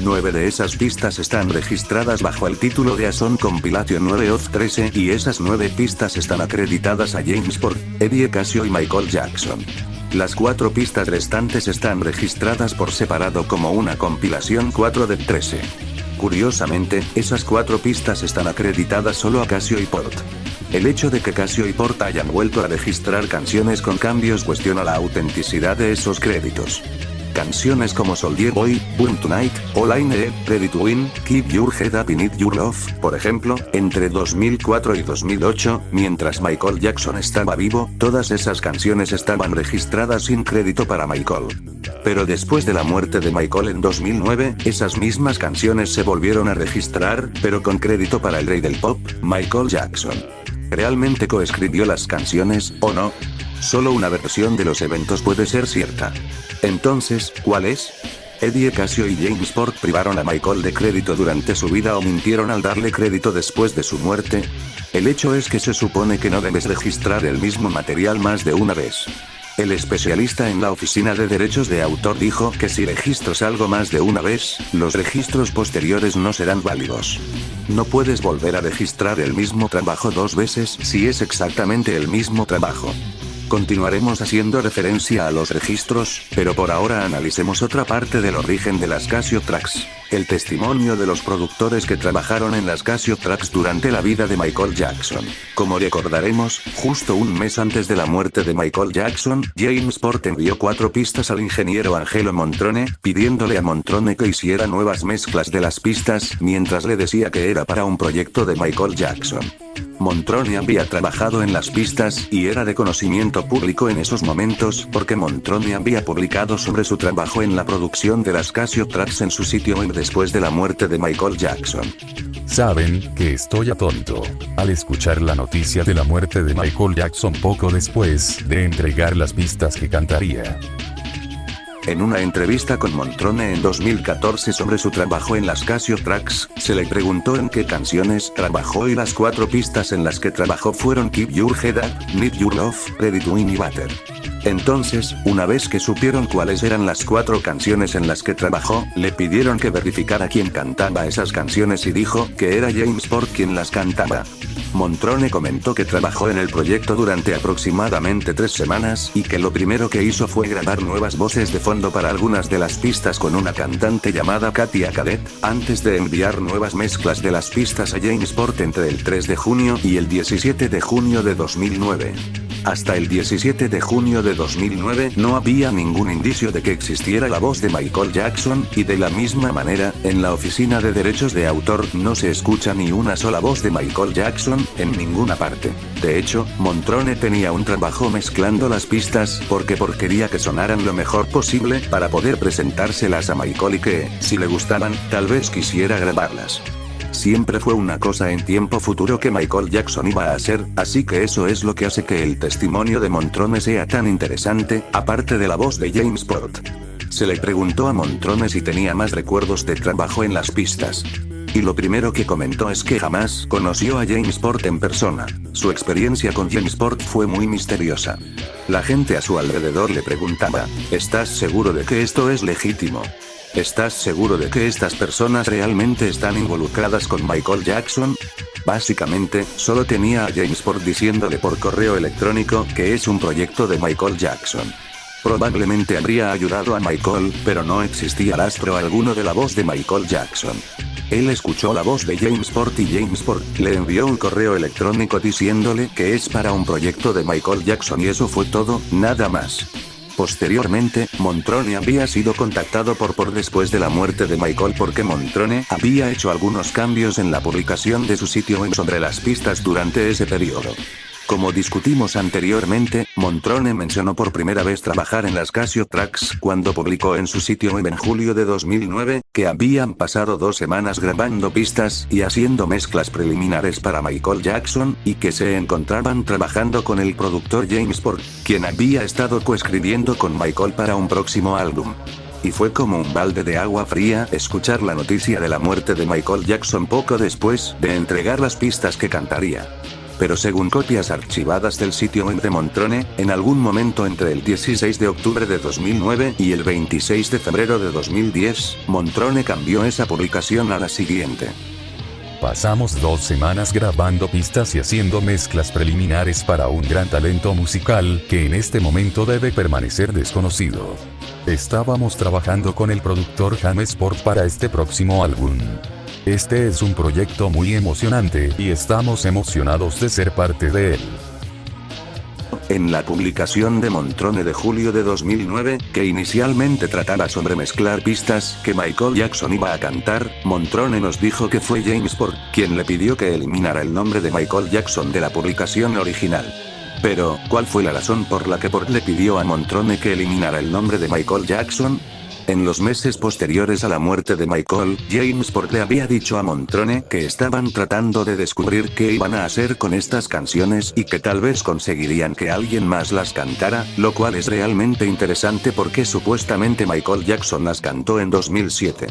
9 de esas pistas están registradas bajo el título de A Song Compilation 9 of 13 y esas 9 pistas están acreditadas a James Port, Eddie Casio y Michael Jackson. Las 4 pistas restantes están registradas por separado como una compilación 4 de 13. Curiosamente, esas 4 pistas están acreditadas solo a Casio y Port. El hecho de que Casio y Port hayan vuelto a registrar canciones con cambios cuestiona la autenticidad de esos créditos. Canciones como Soldier Boy, Born Tonight, All I Need, Ready to Win, Keep Your Head Up y Need Your Love, por ejemplo, entre 2004 y 2008, mientras Michael Jackson estaba vivo, todas esas canciones estaban registradas sin crédito para Michael. Pero después de la muerte de Michael en 2009, esas mismas canciones se volvieron a registrar, pero con crédito para el rey del pop, Michael Jackson. ¿Realmente coescribió las canciones, o no? Solo una versión de los eventos puede ser cierta. Entonces, ¿cuál es? Eddie Casio y James Port privaron a Michael de crédito durante su vida o mintieron al darle crédito después de su muerte. El hecho es que se supone que no debes registrar el mismo material más de una vez. El especialista en la Oficina de Derechos de Autor dijo que si registras algo más de una vez, los registros posteriores no serán válidos. No puedes volver a registrar el mismo trabajo 2 veces si es exactamente el mismo trabajo. Continuaremos haciendo referencia a los registros, pero por ahora analicemos otra parte del origen de las Casio Tracks. El testimonio de los productores que trabajaron en las Casio Tracks durante la vida de Michael Jackson. Como recordaremos, justo un mes antes de la muerte de Michael Jackson, James Port envió 4 pistas al ingeniero Angelo Montrone, pidiéndole a Montrone que hiciera nuevas mezclas de las pistas, mientras le decía que era para un proyecto de Michael Jackson. Montrone había trabajado en las pistas, y era de conocimiento público en esos momentos, porque Montrone había publicado sobre su trabajo en la producción de las Casio Tracks en su sitio web después de la muerte de Michael Jackson. Saben que estoy atónito al escuchar la noticia de la muerte de Michael Jackson poco después de entregar las pistas que cantaría. En una entrevista con Montrone en 2014 sobre su trabajo en las Casio Tracks, se le preguntó en qué canciones trabajó y las 4 pistas en las que trabajó fueron Keep Your Head Up, Need Your Love, Ready to Win y Butter. Entonces, una vez que supieron cuáles eran las 4 canciones en las que trabajó, le pidieron que verificara quién cantaba esas canciones y dijo que era James Port quien las cantaba. Montrone comentó que trabajó en el proyecto durante aproximadamente 3 semanas y que lo primero que hizo fue grabar nuevas voces de fondo para algunas de las pistas con una cantante llamada Katia Cadet, antes de enviar nuevas mezclas de las pistas a James Port entre el 3 de junio y el 17 de junio de 2009. Hasta el 17 de junio de 2009 no había ningún indicio de que existiera la voz de Michael Jackson, y de la misma manera, en la Oficina de Derechos de Autor no se escucha ni una sola voz de Michael Jackson en ninguna parte. De hecho, Montrone tenía un trabajo mezclando las pistas porque quería que sonaran lo mejor posible para poder presentárselas a Michael y que, si le gustaban, tal vez quisiera grabarlas. Siempre fue una cosa en tiempo futuro que Michael Jackson iba a hacer, así que eso es lo que hace que el testimonio de Montrone sea tan interesante, aparte de la voz de James Port. Se le preguntó a Montrone si tenía más recuerdos de trabajo en las pistas. Y lo primero que comentó es que jamás conoció a James Port en persona. Su experiencia con James Port fue muy misteriosa. La gente a su alrededor le preguntaba, ¿estás seguro de que esto es legítimo? ¿Estás seguro de que estas personas realmente están involucradas con Michael Jackson? Básicamente, solo tenía a James Port diciéndole por correo electrónico que es un proyecto de Michael Jackson. Probablemente habría ayudado a Michael, pero no existía rastro alguno de la voz de Michael Jackson. Él escuchó la voz de James Port y James Port le envió un correo electrónico diciéndole que es para un proyecto de Michael Jackson y eso fue todo, nada más. Posteriormente, Montrone había sido contactado por Port después de la muerte de Michael porque Montrone había hecho algunos cambios en la publicación de su sitio web sobre las pistas durante ese periodo. Como discutimos anteriormente, Montrone mencionó por primera vez trabajar en las Casio Tracks cuando publicó en su sitio web en julio de 2009, que habían pasado 2 semanas grabando pistas y haciendo mezclas preliminares para Michael Jackson, y que se encontraban trabajando con el productor James Port, quien había estado coescribiendo con Michael para un próximo álbum. Y fue como un balde de agua fría escuchar la noticia de la muerte de Michael Jackson poco después de entregar las pistas que cantaría. Pero según copias archivadas del sitio web de Montrone, en algún momento entre el 16 de octubre de 2009 y el 26 de febrero de 2010, Montrone cambió esa publicación a la siguiente. Pasamos 2 semanas grabando pistas y haciendo mezclas preliminares para un gran talento musical que en este momento debe permanecer desconocido. Estábamos trabajando con el productor James Port para este próximo álbum. Este es un proyecto muy emocionante y estamos emocionados de ser parte de él. En la publicación de Montrone de julio de 2009, que inicialmente trataba sobre mezclar pistas que Michael Jackson iba a cantar, Montrone nos dijo que fue James Port quien le pidió que eliminara el nombre de Michael Jackson de la publicación original. Pero, ¿cuál fue la razón por la que Port le pidió a Montrone que eliminara el nombre de Michael Jackson? En los meses posteriores a la muerte de Michael, James Port le había dicho a Montrone que estaban tratando de descubrir qué iban a hacer con estas canciones y que tal vez conseguirían que alguien más las cantara, lo cual es realmente interesante porque supuestamente Michael Jackson las cantó en 2007.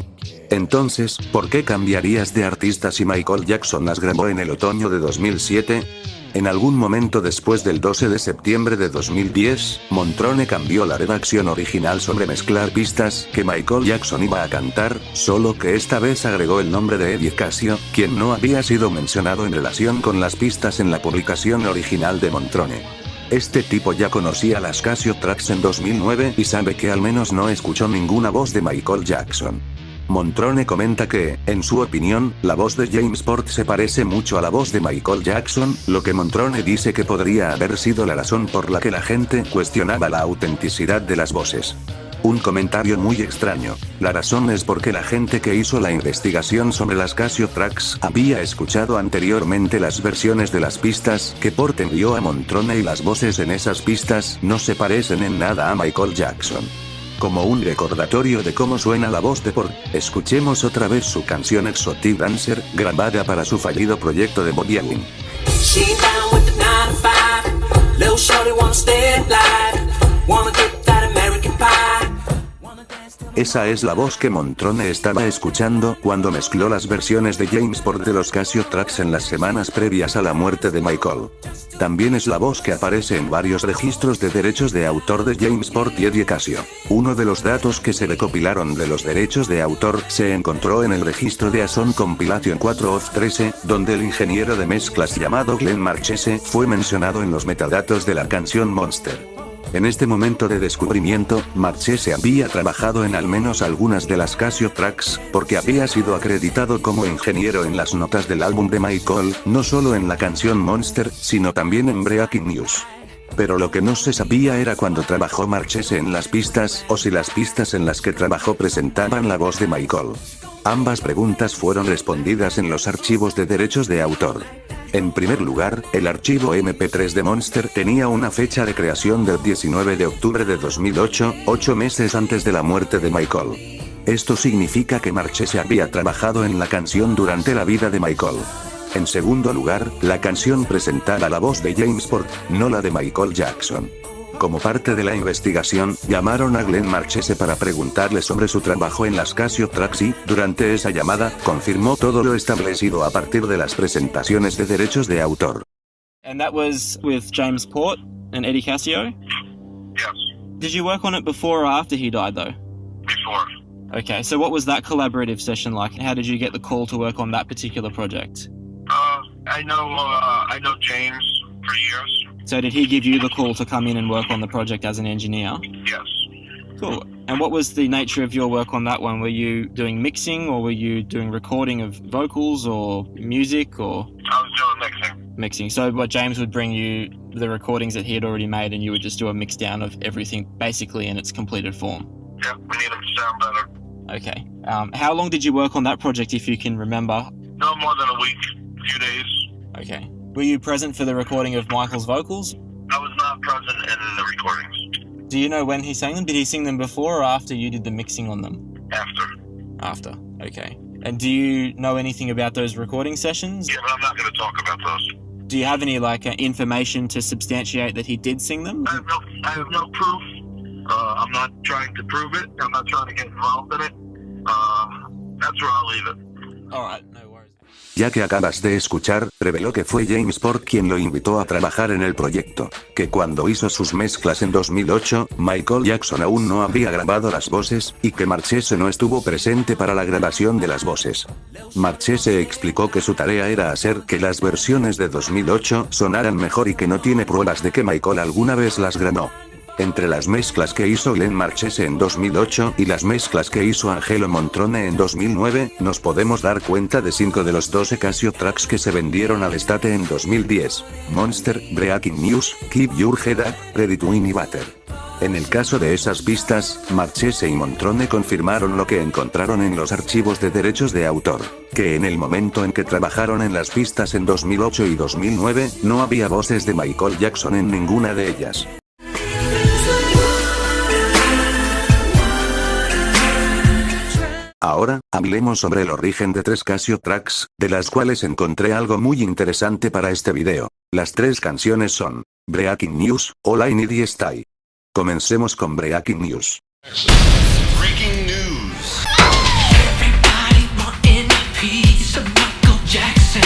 Entonces, ¿por qué cambiarías de artista si Michael Jackson las grabó en el otoño de 2007? En algún momento después del 12 de septiembre de 2010, Montrone cambió la redacción original sobre mezclar pistas que Michael Jackson iba a cantar, solo que esta vez agregó el nombre de Eddie Casio, quien no había sido mencionado en relación con las pistas en la publicación original de Montrone. Este tipo ya conocía las Casio Tracks en 2009 y sabe que al menos no escuchó ninguna voz de Michael Jackson. Montrone comenta que, en su opinión, la voz de James Port se parece mucho a la voz de Michael Jackson, lo que Montrone dice que podría haber sido la razón por la que la gente cuestionaba la autenticidad de las voces. Un comentario muy extraño. La razón es porque la gente que hizo la investigación sobre las Casio Tracks había escuchado anteriormente las versiones de las pistas que Port envió a Montrone y las voces en esas pistas no se parecen en nada a Michael Jackson. Como un recordatorio de cómo suena la voz de Port, escuchemos otra vez su canción Exotic Dancer, grabada para su fallido proyecto de Bobby Allen. Esa es la voz que Montrone estaba escuchando cuando mezcló las versiones de James Port de los Casio Tracks en las semanas previas a la muerte de Michael. También es la voz que aparece en varios registros de derechos de autor de James Port y Eddie Casio. Uno de los datos que se recopilaron de los derechos de autor se encontró en el registro de A Song Compilation 4 of 13, donde el ingeniero de mezclas llamado Glenn Marchese fue mencionado en los metadatos de la canción Monster. En este momento de descubrimiento, Marchese había trabajado en al menos algunas de las Casio Tracks, porque había sido acreditado como ingeniero en las notas del álbum de Michael, no solo en la canción Monster, sino también en Breaking News. Pero lo que no se sabía era cuándo trabajó Marchese en las pistas, o si las pistas en las que trabajó presentaban la voz de Michael. Ambas preguntas fueron respondidas en los archivos de derechos de autor. En primer lugar, el archivo MP3 de Monster tenía una fecha de creación del 19 de octubre de 2008, 8 meses antes de la muerte de Michael. Esto significa que Marchese había trabajado en la canción durante la vida de Michael. En segundo lugar, la canción presentaba la voz de James Port, no la de Michael Jackson. Como parte de la investigación, llamaron a Glenn Marchese para preguntarle sobre su trabajo en las Casio Tracks y, durante esa llamada, confirmó todo lo establecido a partir de las presentaciones de derechos de autor. And that was with James Port and Eddie Casio? Yes. Did you work on it before or after he died, though? Before. Okay, so what was that collaborative session like? How did you get the call to work on that particular project? I know James for years. So did he give you the call to come in and work on the project as an engineer? Yes. Cool. And what was the nature of your work on that one? Were you doing mixing, or were you doing recording of vocals or music, or? I was doing mixing. Mixing. So what, James would bring you the recordings that he had already made, and you would just do a mix down of everything basically in its completed form? Yeah, we need them to sound better. Okay. How long did you work on that project, if you can remember? No more than a week, a few days. Okay. Were you present for the recording of Michael's vocals? I was not present in the recordings. Do you know when he sang them? Did he sing them before or after you did the mixing on them? After. After, okay. And do you know anything about those recording sessions? Yeah, but I'm not going to talk about those. Do you have any information to substantiate that he did sing them? I have no proof. I'm not trying to prove it. I'm not trying to get involved in it. That's where I'll leave it. All right, no worries. Ya que acabas de escuchar, reveló que fue James Port quien lo invitó a trabajar en el proyecto, que cuando hizo sus mezclas en 2008, Michael Jackson aún no había grabado las voces, y que Marchese no estuvo presente para la grabación de las voces. Marchese explicó que su tarea era hacer que las versiones de 2008 sonaran mejor y que no tiene pruebas de que Michael alguna vez las grabó. Entre las mezclas que hizo Glenn Marchese en 2008 y las mezclas que hizo Angelo Montrone en 2009, nos podemos dar cuenta de 5 de los 12 Casio tracks que se vendieron al estate en 2010. Monster, Breaking News, Keep Your Head Up, Ready to Win y Butter. En el caso de esas pistas, Marchese y Montrone confirmaron lo que encontraron en los archivos de derechos de autor, que en el momento en que trabajaron en las pistas en 2008 y 2009, no había voces de Michael Jackson en ninguna de ellas. Ahora, hablemos sobre el origen de 3 Casio tracks, de las cuales encontré algo muy interesante para este video. Las 3 canciones son Breaking News, All I Need y Stay. Comencemos con Breaking News. Breaking news. Everybody wanting a piece of Michael Jackson.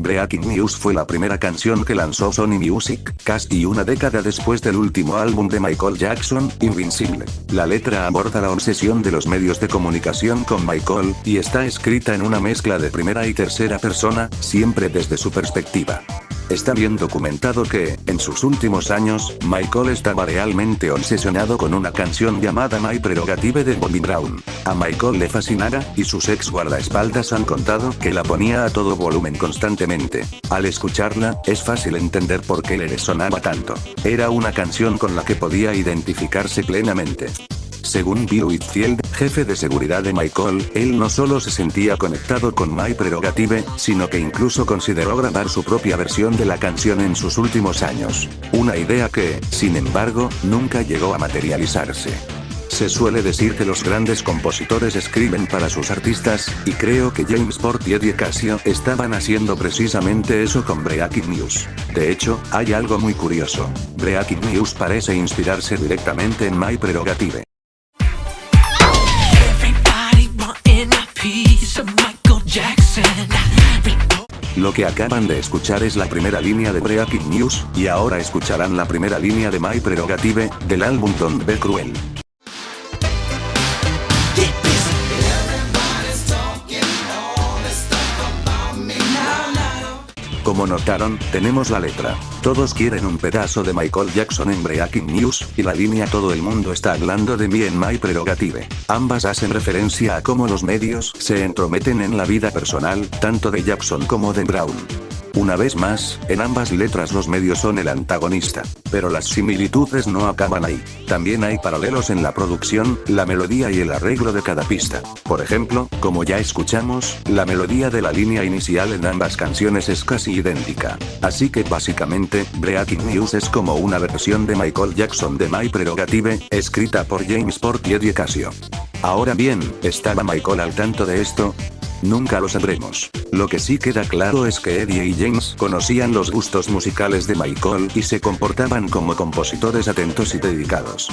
Breaking News fue la primera canción que lanzó Sony Music, casi una década después del último álbum de Michael Jackson, Invincible. La letra aborda la obsesión de los medios de comunicación con Michael, y está escrita en una mezcla de primera y tercera persona, siempre desde su perspectiva. Está bien documentado que, en sus últimos años, Michael estaba realmente obsesionado con una canción llamada My Prerogative de Bobby Brown. A Michael le fascinaba, y sus ex guardaespaldas han contado que la ponía a todo volumen constantemente. Al escucharla, es fácil entender por qué le resonaba tanto. Era una canción con la que podía identificarse plenamente. Según Bill Whitfield, jefe de seguridad de Michael, él no solo se sentía conectado con My Prerogative, sino que incluso consideró grabar su propia versión de la canción en sus últimos años. Una idea que, sin embargo, nunca llegó a materializarse. Se suele decir que los grandes compositores escriben para sus artistas, y creo que James Port y Eddie Casio estaban haciendo precisamente eso con Breaking News. De hecho, hay algo muy curioso. Breaking News parece inspirarse directamente en My Prerogative. Lo que acaban de escuchar es la primera línea de Breaking News, y ahora escucharán la primera línea de My Prerogative, del álbum Don't Be Cruel. Como notaron, tenemos la letra. Todos quieren un pedazo de Michael Jackson en Breaking News, y la línea Todo el mundo está hablando de mí en My Prerogative. Ambas hacen referencia a cómo los medios se entrometen en la vida personal, tanto de Jackson como de Brown. Una vez más, en ambas letras los medios son el antagonista. Pero las similitudes no acaban ahí. También hay paralelos en la producción, la melodía y el arreglo de cada pista. Por ejemplo, como ya escuchamos, la melodía de la línea inicial en ambas canciones es casi idéntica. Así que básicamente, Breaking News es como una versión de Michael Jackson de My Prerogative, escrita por James Port y Eddie Casio. Ahora bien, ¿estaba Michael al tanto de esto? Nunca lo sabremos. Lo que sí queda claro es que Eddie y James conocían los gustos musicales de Michael y se comportaban como compositores atentos y dedicados.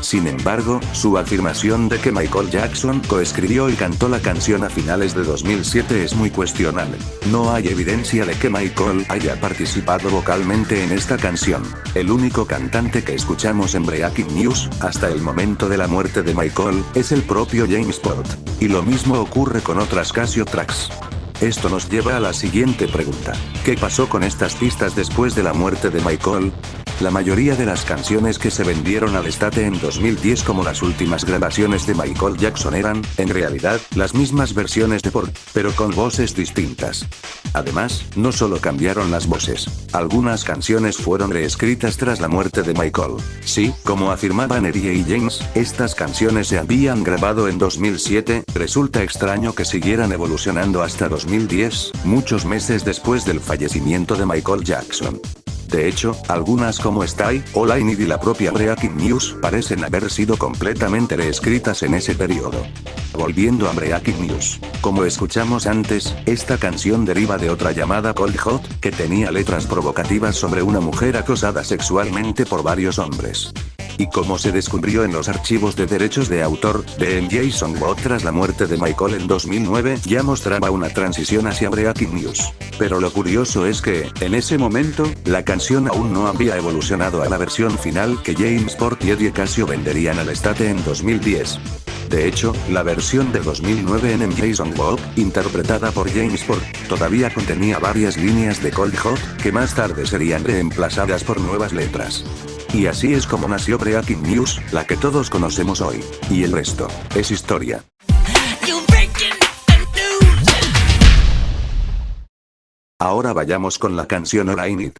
Sin embargo, su afirmación de que Michael Jackson coescribió y cantó la canción a finales de 2007 es muy cuestionable. No hay evidencia de que Michael haya participado vocalmente en esta canción. El único cantante que escuchamos en Breaking News, hasta el momento de la muerte de Michael, es el propio James Port. Y lo mismo ocurre con otras Casio tracks. Esto nos lleva a la siguiente pregunta. ¿Qué pasó con estas pistas después de la muerte de Michael? La mayoría de las canciones que se vendieron al estate en 2010 como las últimas grabaciones de Michael Jackson eran, en realidad, las mismas versiones de Pork, pero con voces distintas. Además, no solo cambiaron las voces, algunas canciones fueron reescritas tras la muerte de Michael. Sí, como afirmaban Eddie y James, estas canciones se habían grabado en 2007, resulta extraño que siguieran evolucionando hasta 2010, muchos meses después del fallecimiento de Michael Jackson. De hecho, algunas como Stay, All I Need y la propia Breaking News parecen haber sido completamente reescritas en ese periodo. Volviendo a Breaking News. Como escuchamos antes, esta canción deriva de otra llamada Cold Hot, que tenía letras provocativas sobre una mujer acosada sexualmente por varios hombres. Y como se descubrió en los archivos de derechos de autor de MJ Songbot tras la muerte de Michael en 2009, ya mostraba una transición hacia Breaking News. Pero lo curioso es que, en ese momento, la canción aún no había evolucionado a la versión final que James Port y Eddie Casio venderían al estate en 2010. De hecho, la versión de 2009 en MJ Songbot, interpretada por James Port, todavía contenía varias líneas de Cold Hot, que más tarde serían reemplazadas por nuevas letras. Y así es como nació Breaking News, la que todos conocemos hoy. Y el resto es historia. Ahora vayamos con la canción All I Need.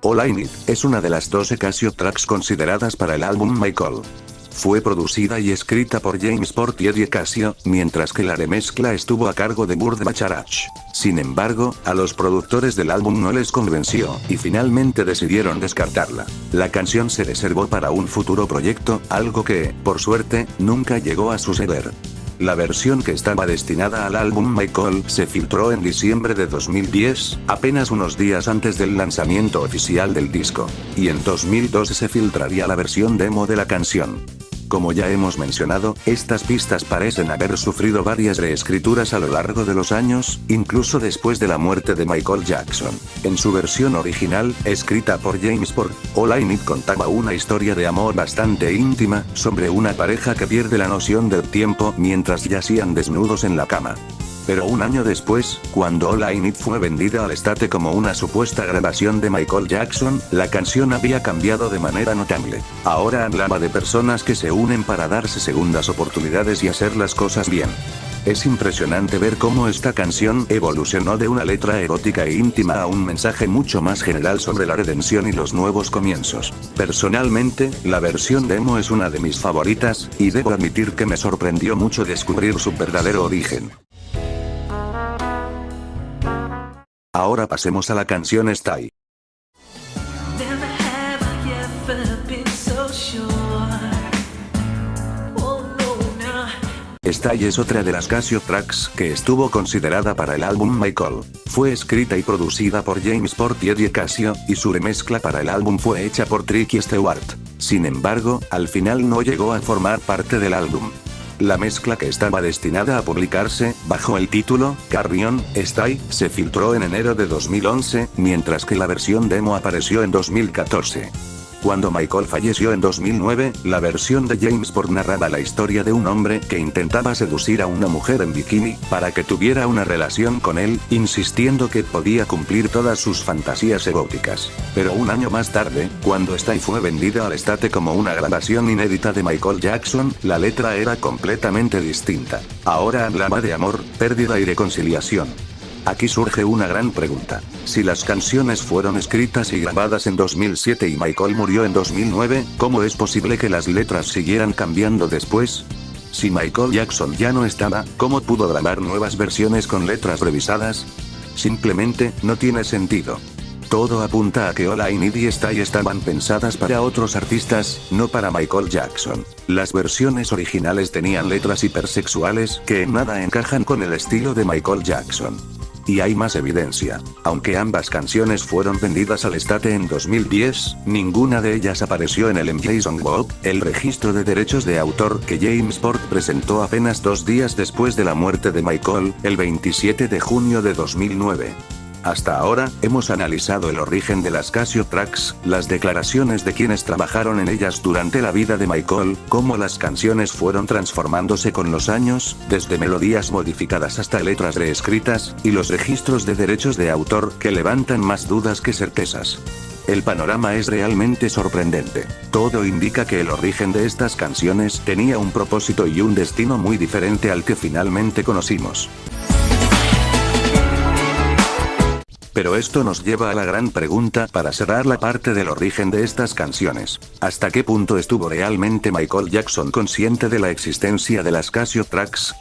All I Need es una de las 12 Casio tracks consideradas para el álbum Michael. Fue producida y escrita por James Port y Eddie Casio, mientras que la remezcla estuvo a cargo de Burt Bacharach. Sin embargo, a los productores del álbum no les convenció, y finalmente decidieron descartarla. La canción se reservó para un futuro proyecto, algo que, por suerte, nunca llegó a suceder. La versión que estaba destinada al álbum Michael se filtró en diciembre de 2010, apenas unos días antes del lanzamiento oficial del disco. Y en 2012 se filtraría la versión demo de la canción. Como ya hemos mencionado, estas pistas parecen haber sufrido varias reescrituras a lo largo de los años, incluso después de la muerte de Michael Jackson. En su versión original, escrita por James Port, All I Need contaba una historia de amor bastante íntima, sobre una pareja que pierde la noción del tiempo mientras yacían desnudos en la cama. Pero un año después, cuando All I Need fue vendida al estate como una supuesta grabación de Michael Jackson, la canción había cambiado de manera notable. Ahora hablaba de personas que se unen para darse segundas oportunidades y hacer las cosas bien. Es impresionante ver cómo esta canción evolucionó de una letra erótica e íntima a un mensaje mucho más general sobre la redención y los nuevos comienzos. Personalmente, la versión demo es una de mis favoritas, y debo admitir que me sorprendió mucho descubrir su verdadero origen. Ahora pasemos a la canción Stay. Stay es otra de las Casio tracks que estuvo considerada para el álbum Michael. Fue escrita y producida por James Port y Eddie Casio, y su remezcla para el álbum fue hecha por Tricky Stewart. Sin embargo, al final no llegó a formar parte del álbum. La mezcla que estaba destinada a publicarse, bajo el título Carry On, Stay, se filtró en enero de 2011, mientras que la versión demo apareció en 2014. Cuando Michael falleció en 2009, la versión de James Port narraba la historia de un hombre que intentaba seducir a una mujer en bikini, para que tuviera una relación con él, insistiendo que podía cumplir todas sus fantasías eróticas. Pero un año más tarde, cuando Stay fue vendida al estate como una grabación inédita de Michael Jackson, la letra era completamente distinta. Ahora hablaba de amor, pérdida y reconciliación. Aquí surge una gran pregunta. Si las canciones fueron escritas y grabadas en 2007 y Michael murió en 2009, ¿cómo es posible que las letras siguieran cambiando después? Si Michael Jackson ya no estaba, ¿cómo pudo grabar nuevas versiones con letras revisadas? Simplemente, no tiene sentido. Todo apunta a que All I Need y Stay estaban pensadas para otros artistas, no para Michael Jackson. Las versiones originales tenían letras hipersexuales que en nada encajan con el estilo de Michael Jackson. Y hay más evidencia. Aunque ambas canciones fueron vendidas al estate en 2010, ninguna de ellas apareció en el MJ Songbot, el registro de derechos de autor que James Port presentó apenas 2 días después de la muerte de Michael, el 27 de junio de 2009. Hasta ahora, hemos analizado el origen de las Casio Tracks, las declaraciones de quienes trabajaron en ellas durante la vida de Michael, cómo las canciones fueron transformándose con los años, desde melodías modificadas hasta letras reescritas, y los registros de derechos de autor que levantan más dudas que certezas. El panorama es realmente sorprendente. Todo indica que el origen de estas canciones tenía un propósito y un destino muy diferente al que finalmente conocimos. Pero esto nos lleva a la gran pregunta para cerrar la parte del origen de estas canciones. ¿Hasta qué punto estuvo realmente Michael Jackson consciente de la existencia de las Casio Tracks?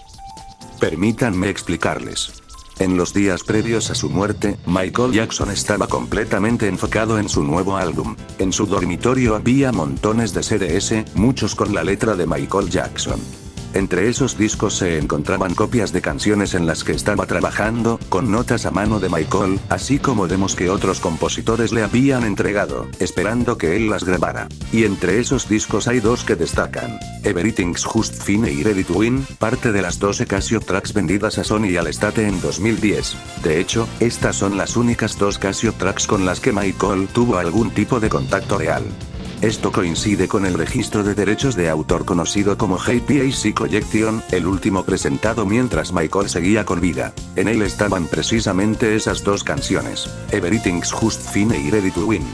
Permítanme explicarles. En los días previos a su muerte, Michael Jackson estaba completamente enfocado en su nuevo álbum. En su dormitorio había montones de CDs, muchos con la letra de Michael Jackson. Entre esos discos se encontraban copias de canciones en las que estaba trabajando, con notas a mano de Michael, así como demos que otros compositores le habían entregado, esperando que él las grabara. Y entre esos discos hay dos que destacan: Everything's Just Fine y Ready to Win, parte de las 12 Casio Tracks vendidas a Sony y al Estate en 2010. De hecho, estas son las únicas 2 Casio Tracks con las que Michael tuvo algún tipo de contacto real. Esto coincide con el registro de derechos de autor conocido como JPAC Collection, el último presentado mientras Michael seguía con vida. En él estaban precisamente esas 2 canciones, Everything's Just Fine y Ready to Win.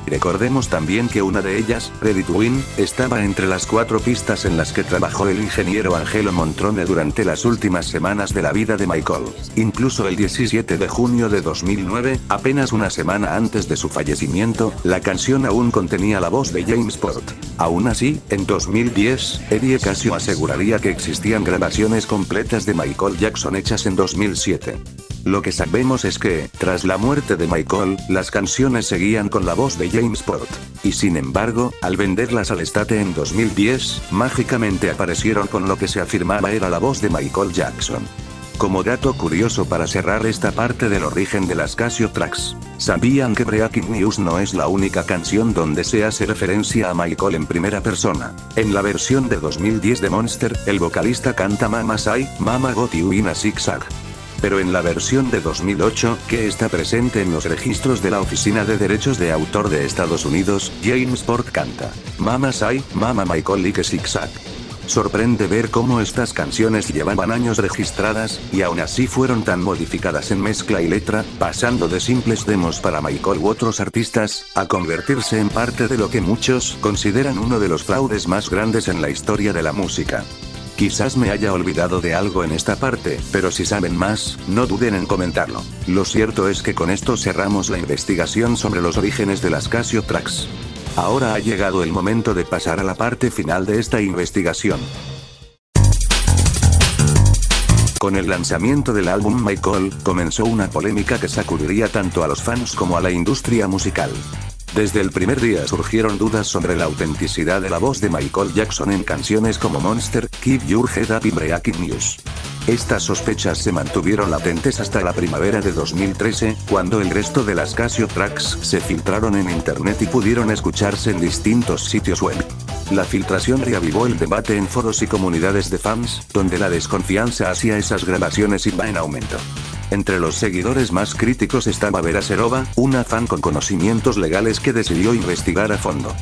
Recordemos también que una de ellas, Ready to Win, estaba entre las 4 pistas en las que trabajó el ingeniero Angelo Montrone durante las últimas semanas de la vida de Michael. Incluso el 17 de junio de 2009, apenas una semana antes de su fallecimiento, la canción aún contenía la voz de James Port. Aún así, en 2010, Eddie Casio aseguraría que existían grabaciones completas de Michael Jackson hechas en 2007. Lo que sabemos es que, tras la muerte de Michael, las canciones seguían con la voz de James Port. Y sin embargo, al venderlas al Estate en 2010, mágicamente aparecieron con lo que se afirmaba era la voz de Michael Jackson. Como dato curioso para cerrar esta parte del origen de las Casio Tracks, ¿sabían que Breaking News no es la única canción donde se hace referencia a Michael en primera persona? En la versión de 2010 de Monster, el vocalista canta Mama Say, Mama Got You in a Zigzag. Pero en la versión de 2008, que está presente en los registros de la Oficina de Derechos de Autor de Estados Unidos, James Port canta Mama Say, Mama Michael Like Zigzag. Sorprende ver cómo estas canciones llevaban años registradas, y aún así fueron tan modificadas en mezcla y letra, pasando de simples demos para Michael u otros artistas, a convertirse en parte de lo que muchos consideran uno de los fraudes más grandes en la historia de la música. Quizás me haya olvidado de algo en esta parte, pero si saben más, no duden en comentarlo. Lo cierto es que con esto cerramos la investigación sobre los orígenes de las Casio Tracks. Ahora ha llegado el momento de pasar a la parte final de esta investigación. Con el lanzamiento del álbum Michael, comenzó una polémica que sacudiría tanto a los fans como a la industria musical. Desde el primer día surgieron dudas sobre la autenticidad de la voz de Michael Jackson en canciones como Monster, Keep Your Head Up y Breaking News. Estas sospechas se mantuvieron latentes hasta la primavera de 2013, cuando el resto de las Casio Tracks se filtraron en internet y pudieron escucharse en distintos sitios web. La filtración reavivó el debate en foros y comunidades de fans, donde la desconfianza hacia esas grabaciones iba en aumento. Entre los seguidores más críticos estaba Vera Serova, una fan con conocimientos legales que decidió investigar a fondo.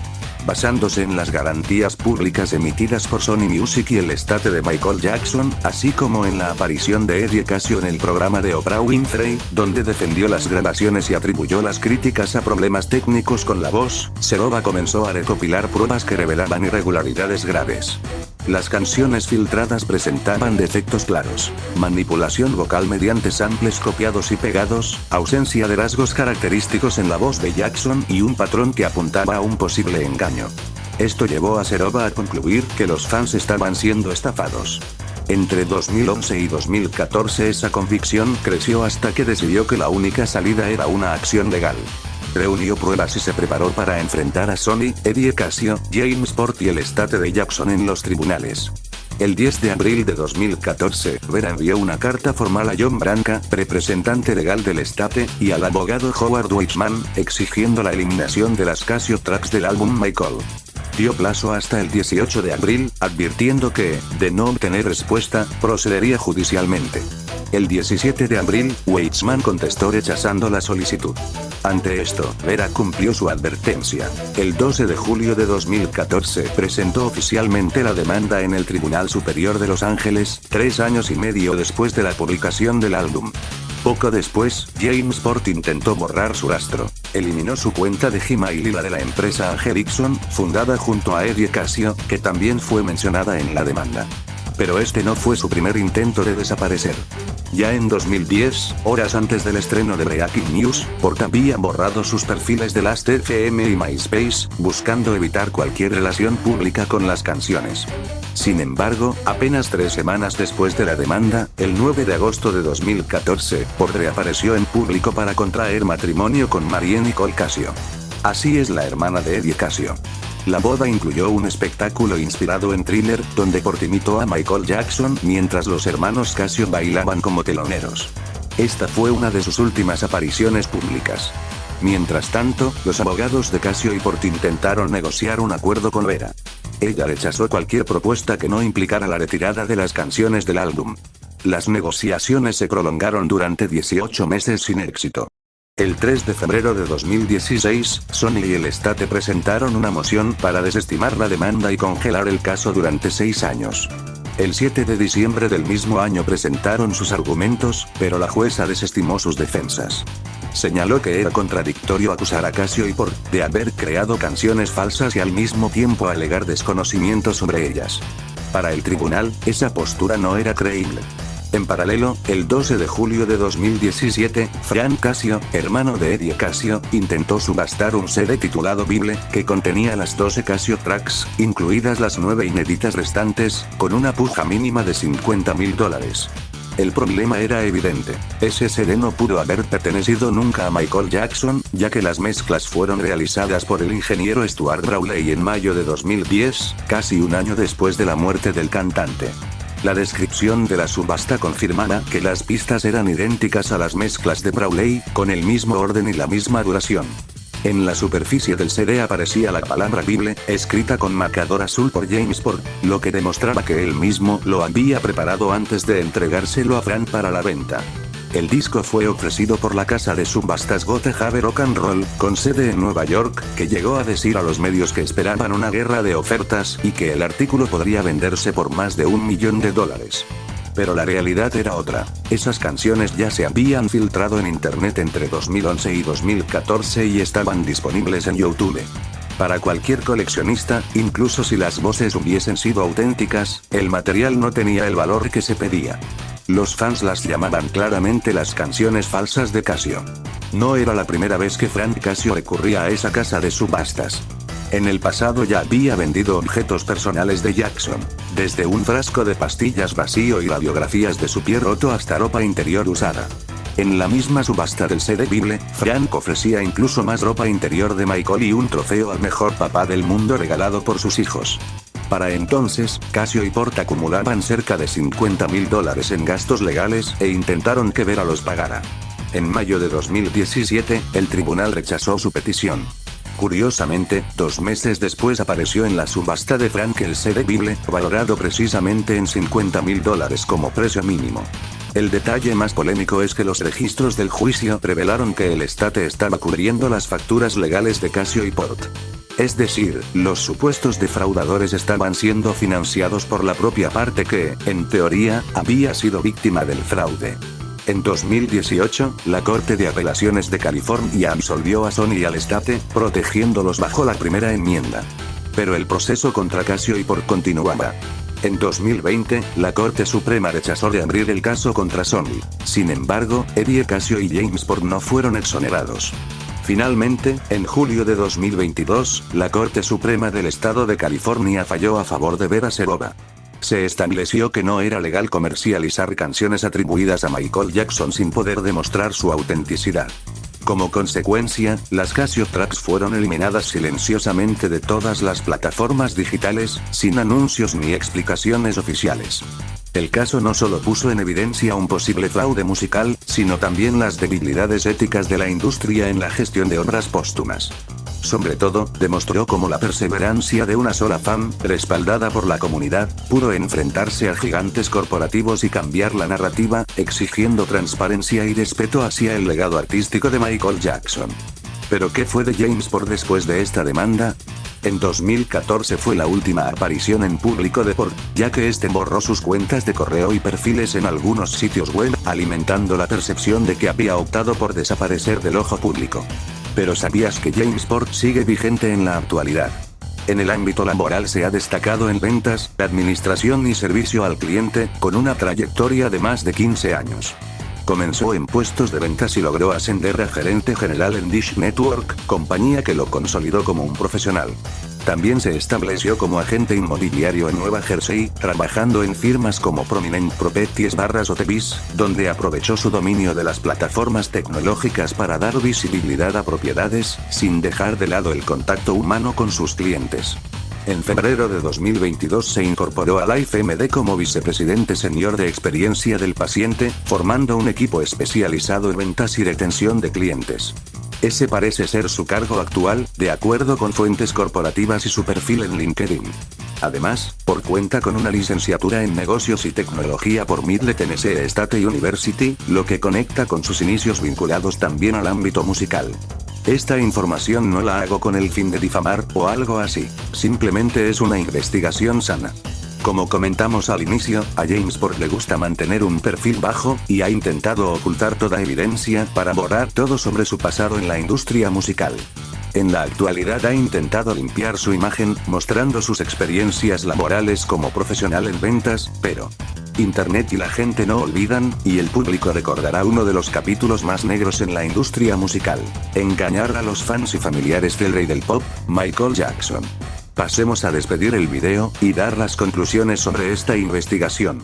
Basándose en las garantías públicas emitidas por Sony Music y el estate de Michael Jackson, así como en la aparición de Eddie Casio en el programa de Oprah Winfrey, donde defendió las grabaciones y atribuyó las críticas a problemas técnicos con la voz, Serova comenzó a recopilar pruebas que revelaban irregularidades graves. Las canciones filtradas presentaban defectos claros: manipulación vocal mediante samples copiados y pegados, ausencia de rasgos característicos en la voz de Jackson y un patrón que apuntaba a un posible engaño. Esto llevó a Serova a concluir que los fans estaban siendo estafados. Entre 2011 y 2014 esa convicción creció hasta que decidió que la única salida era una acción legal. Reunió pruebas y se preparó para enfrentar a Sony, Eddie Casio, James Port y el estate de Jackson en los tribunales. El 10 de abril de 2014, Vera envió una carta formal a John Branca, representante legal del estate, y al abogado Howard Weitzman, exigiendo la eliminación de las Casio Tracks del álbum Michael. Dio plazo hasta el 18 de abril, advirtiendo que, de no obtener respuesta, procedería judicialmente. El 17 de abril, Weitzman contestó rechazando la solicitud. Ante esto, Vera cumplió su advertencia. El 12 de julio de 2014 presentó oficialmente la demanda en el Tribunal Superior de Los Ángeles, 3 años y medio después de la publicación del álbum. Poco después, Jamesport intentó borrar su rastro. Eliminó su cuenta de Gmail y la de la empresa AG Dixon, fundada junto a Eddie Casio, que también fue mencionada en la demanda. Pero este no fue su primer intento de desaparecer. Ya en 2010, horas antes del estreno de Breaking News, Port había borrado sus perfiles de Last.fm y MySpace, buscando evitar cualquier relación pública con las canciones. Sin embargo, apenas 3 semanas después de la demanda, el 9 de agosto de 2014, Port reapareció en público para contraer matrimonio con Marie Nicole Casio. Así es la hermana de Eddie Casio. La boda incluyó un espectáculo inspirado en Thriller, donde Port imitó a Michael Jackson mientras los hermanos Casio bailaban como teloneros. Esta fue una de sus últimas apariciones públicas. Mientras tanto, los abogados de Casio y Port intentaron negociar un acuerdo con Vera. Ella rechazó cualquier propuesta que no implicara la retirada de las canciones del álbum. Las negociaciones se prolongaron durante 18 meses sin éxito. El 3 de febrero de 2016, Sony y el Estate presentaron una moción para desestimar la demanda y congelar el caso durante 6 años. El 7 de diciembre del mismo año presentaron sus argumentos, pero la jueza desestimó sus defensas. Señaló que era contradictorio acusar a Casio y Port de haber creado canciones falsas y al mismo tiempo alegar desconocimiento sobre ellas. Para el tribunal, esa postura no era creíble. En paralelo, el 12 de julio de 2017, Frank Casio, hermano de Eddie Casio, intentó subastar un CD titulado Bible, que contenía las 12 Casio tracks, incluidas las 9 inéditas restantes, con una puja mínima de $50,000. El problema era evidente. Ese CD no pudo haber pertenecido nunca a Michael Jackson, ya que las mezclas fueron realizadas por el ingeniero Stuart Brawley en mayo de 2010, casi un año después de la muerte del cantante. La descripción de la subasta confirmaba que las pistas eran idénticas a las mezclas de Brawley, con el mismo orden y la misma duración. En la superficie del CD aparecía la palabra Bible, escrita con marcador azul por Jamesport, lo que demostraba que él mismo lo había preparado antes de entregárselo a Frank para la venta. El disco fue ofrecido por la casa de subastas Gote Have Rock and Roll, con sede en Nueva York, que llegó a decir a los medios que esperaban una guerra de ofertas y que el artículo podría venderse por más de $1 millón. Pero la realidad era otra. Esas canciones ya se habían filtrado en internet entre 2011 y 2014 y estaban disponibles en YouTube. Para cualquier coleccionista, incluso si las voces hubiesen sido auténticas, el material no tenía el valor que se pedía. Los fans las llamaban claramente las canciones falsas de Casio. No era la primera vez que Frank Casio recurría a esa casa de subastas. En el pasado ya había vendido objetos personales de Jackson, desde un frasco de pastillas vacío y radiografías de su pie roto hasta ropa interior usada. En la misma subasta del CD Bible, Frank ofrecía incluso más ropa interior de Michael y un trofeo al mejor papá del mundo regalado por sus hijos. Para entonces, Casio y Port acumulaban cerca de $50,000 en gastos legales e intentaron que Vera los pagara. En mayo de 2017, el tribunal rechazó su petición. Curiosamente, 2 meses después apareció en la subasta de Frank el CD Bible, valorado precisamente en $50,000 como precio mínimo. El detalle más polémico es que los registros del juicio revelaron que el estate estaba cubriendo las facturas legales de Casio y Port. Es decir, los supuestos defraudadores estaban siendo financiados por la propia parte que, en teoría, había sido víctima del fraude. En 2018, la Corte de Apelaciones de California absolvió a Sony y al estate, protegiéndolos bajo la primera enmienda. Pero el proceso contra Casio y Port continuaba. En 2020, la Corte Suprema rechazó reabrir el caso contra Sony. Sin embargo, Eddie Casio y Jamesport no fueron exonerados. Finalmente, en julio de 2022, la Corte Suprema del Estado de California falló a favor de Vera Serova. Se estableció que no era legal comercializar canciones atribuidas a Michael Jackson sin poder demostrar su autenticidad. Como consecuencia, las Casio Tracks fueron eliminadas silenciosamente de todas las plataformas digitales, sin anuncios ni explicaciones oficiales. El caso no solo puso en evidencia un posible fraude musical, sino también las debilidades éticas de la industria en la gestión de obras póstumas. Sobre todo, demostró cómo la perseverancia de una sola fan, respaldada por la comunidad, pudo enfrentarse a gigantes corporativos y cambiar la narrativa, exigiendo transparencia y respeto hacia el legado artístico de Michael Jackson. ¿Pero qué fue de Jamesport después de esta demanda? En 2014 fue la última aparición en público de Port, ya que este borró sus cuentas de correo y perfiles en algunos sitios web, alimentando la percepción de que había optado por desaparecer del ojo público. Pero ¿sabías que Jamesport sigue vigente en la actualidad? En el ámbito laboral se ha destacado en ventas, administración y servicio al cliente, con una trayectoria de más de 15 años. Comenzó en puestos de ventas y logró ascender a gerente general en Dish Network, compañía que lo consolidó como un profesional. También se estableció como agente inmobiliario en Nueva Jersey, trabajando en firmas como Prominent Properties o Tevis, donde aprovechó su dominio de las plataformas tecnológicas para dar visibilidad a propiedades, sin dejar de lado el contacto humano con sus clientes. En febrero de 2022 se incorporó a Life MD como vicepresidente senior de experiencia del paciente, formando un equipo especializado en ventas y retención de clientes. Ese parece ser su cargo actual, de acuerdo con fuentes corporativas y su perfil en LinkedIn. Además, Port cuenta con una licenciatura en negocios y tecnología por Middle Tennessee State University, lo que conecta con sus inicios vinculados también al ámbito musical. Esta información no la hago con el fin de difamar o algo así, simplemente es una investigación sana. Como comentamos al inicio, a Jamesport le gusta mantener un perfil bajo, y ha intentado ocultar toda evidencia para borrar todo sobre su pasado en la industria musical. En la actualidad ha intentado limpiar su imagen, mostrando sus experiencias laborales como profesional en ventas, pero Internet y la gente no olvidan, y el público recordará uno de los capítulos más negros en la industria musical: engañar a los fans y familiares del rey del pop, Michael Jackson. Pasemos a despedir el video, y dar las conclusiones sobre esta investigación.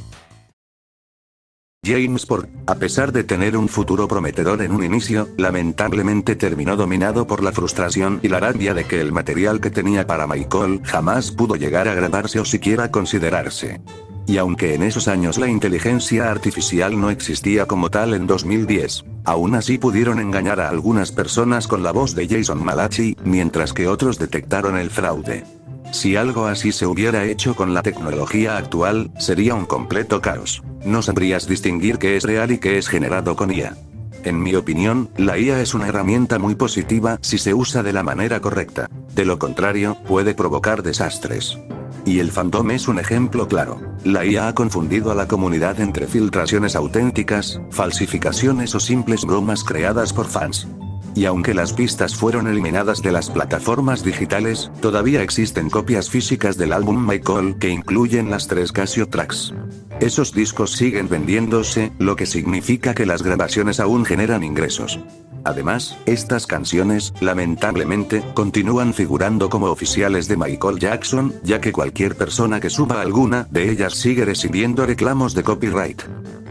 Jamesport, a pesar de tener un futuro prometedor en un inicio, lamentablemente terminó dominado por la frustración y la rabia de que el material que tenía para Michael jamás pudo llegar a grabarse o siquiera considerarse. Y aunque en esos años la inteligencia artificial no existía como tal en 2010, aún así pudieron engañar a algunas personas con la voz de Jason Malachi, mientras que otros detectaron el fraude. Si algo así se hubiera hecho con la tecnología actual, sería un completo caos. No sabrías distinguir qué es real y qué es generado con IA. En mi opinión, la IA es una herramienta muy positiva si se usa de la manera correcta. De lo contrario, puede provocar desastres. Y el fandom es un ejemplo claro. La IA ha confundido a la comunidad entre filtraciones auténticas, falsificaciones o simples bromas creadas por fans. Y aunque las pistas fueron eliminadas de las plataformas digitales, todavía existen copias físicas del álbum Michael que incluyen las 3 Casio tracks. Esos discos siguen vendiéndose, lo que significa que las grabaciones aún generan ingresos. Además, estas canciones, lamentablemente, continúan figurando como oficiales de Michael Jackson, ya que cualquier persona que suba alguna de ellas sigue recibiendo reclamos de copyright.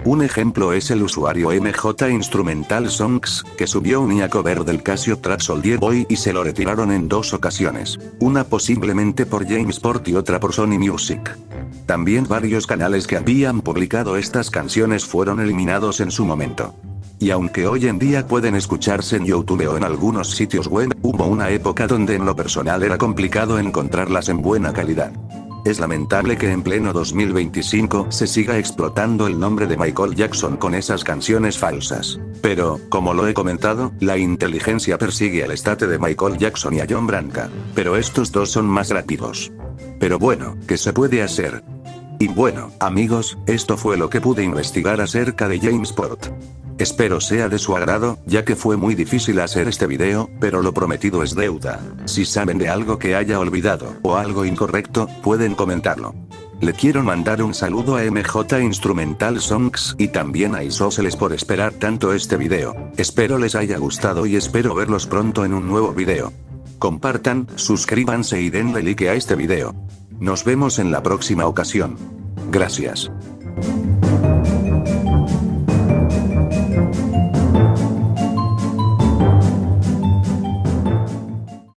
Un ejemplo es el usuario MJ Instrumental Songs, que subió un IA cover del Casio track Soldier Boy y se lo retiraron en 2 ocasiones, una posiblemente por Jamesport y otra por Sony Music. También varios canales que habían publicado estas canciones fueron eliminados en su momento. Y aunque hoy en día pueden escucharse en YouTube o en algunos sitios web, hubo una época donde en lo personal era complicado encontrarlas en buena calidad. Es lamentable que en pleno 2025 se siga explotando el nombre de Michael Jackson con esas canciones falsas. Pero, como lo he comentado, la inteligencia persigue al estate de Michael Jackson y a John Branca. Pero estos dos son más rápidos. Pero bueno, ¿qué se puede hacer? Y bueno, amigos, esto fue lo que pude investigar acerca de Jamesport. Espero sea de su agrado, ya que fue muy difícil hacer este video, pero lo prometido es deuda. Si saben de algo que haya olvidado, o algo incorrecto, pueden comentarlo. Le quiero mandar un saludo a MJ Instrumental Songs y también a Isósceles por esperar tanto este video. Espero les haya gustado y espero verlos pronto en un nuevo video. Compartan, suscríbanse y denle like a este video. Nos vemos en la próxima ocasión. Gracias.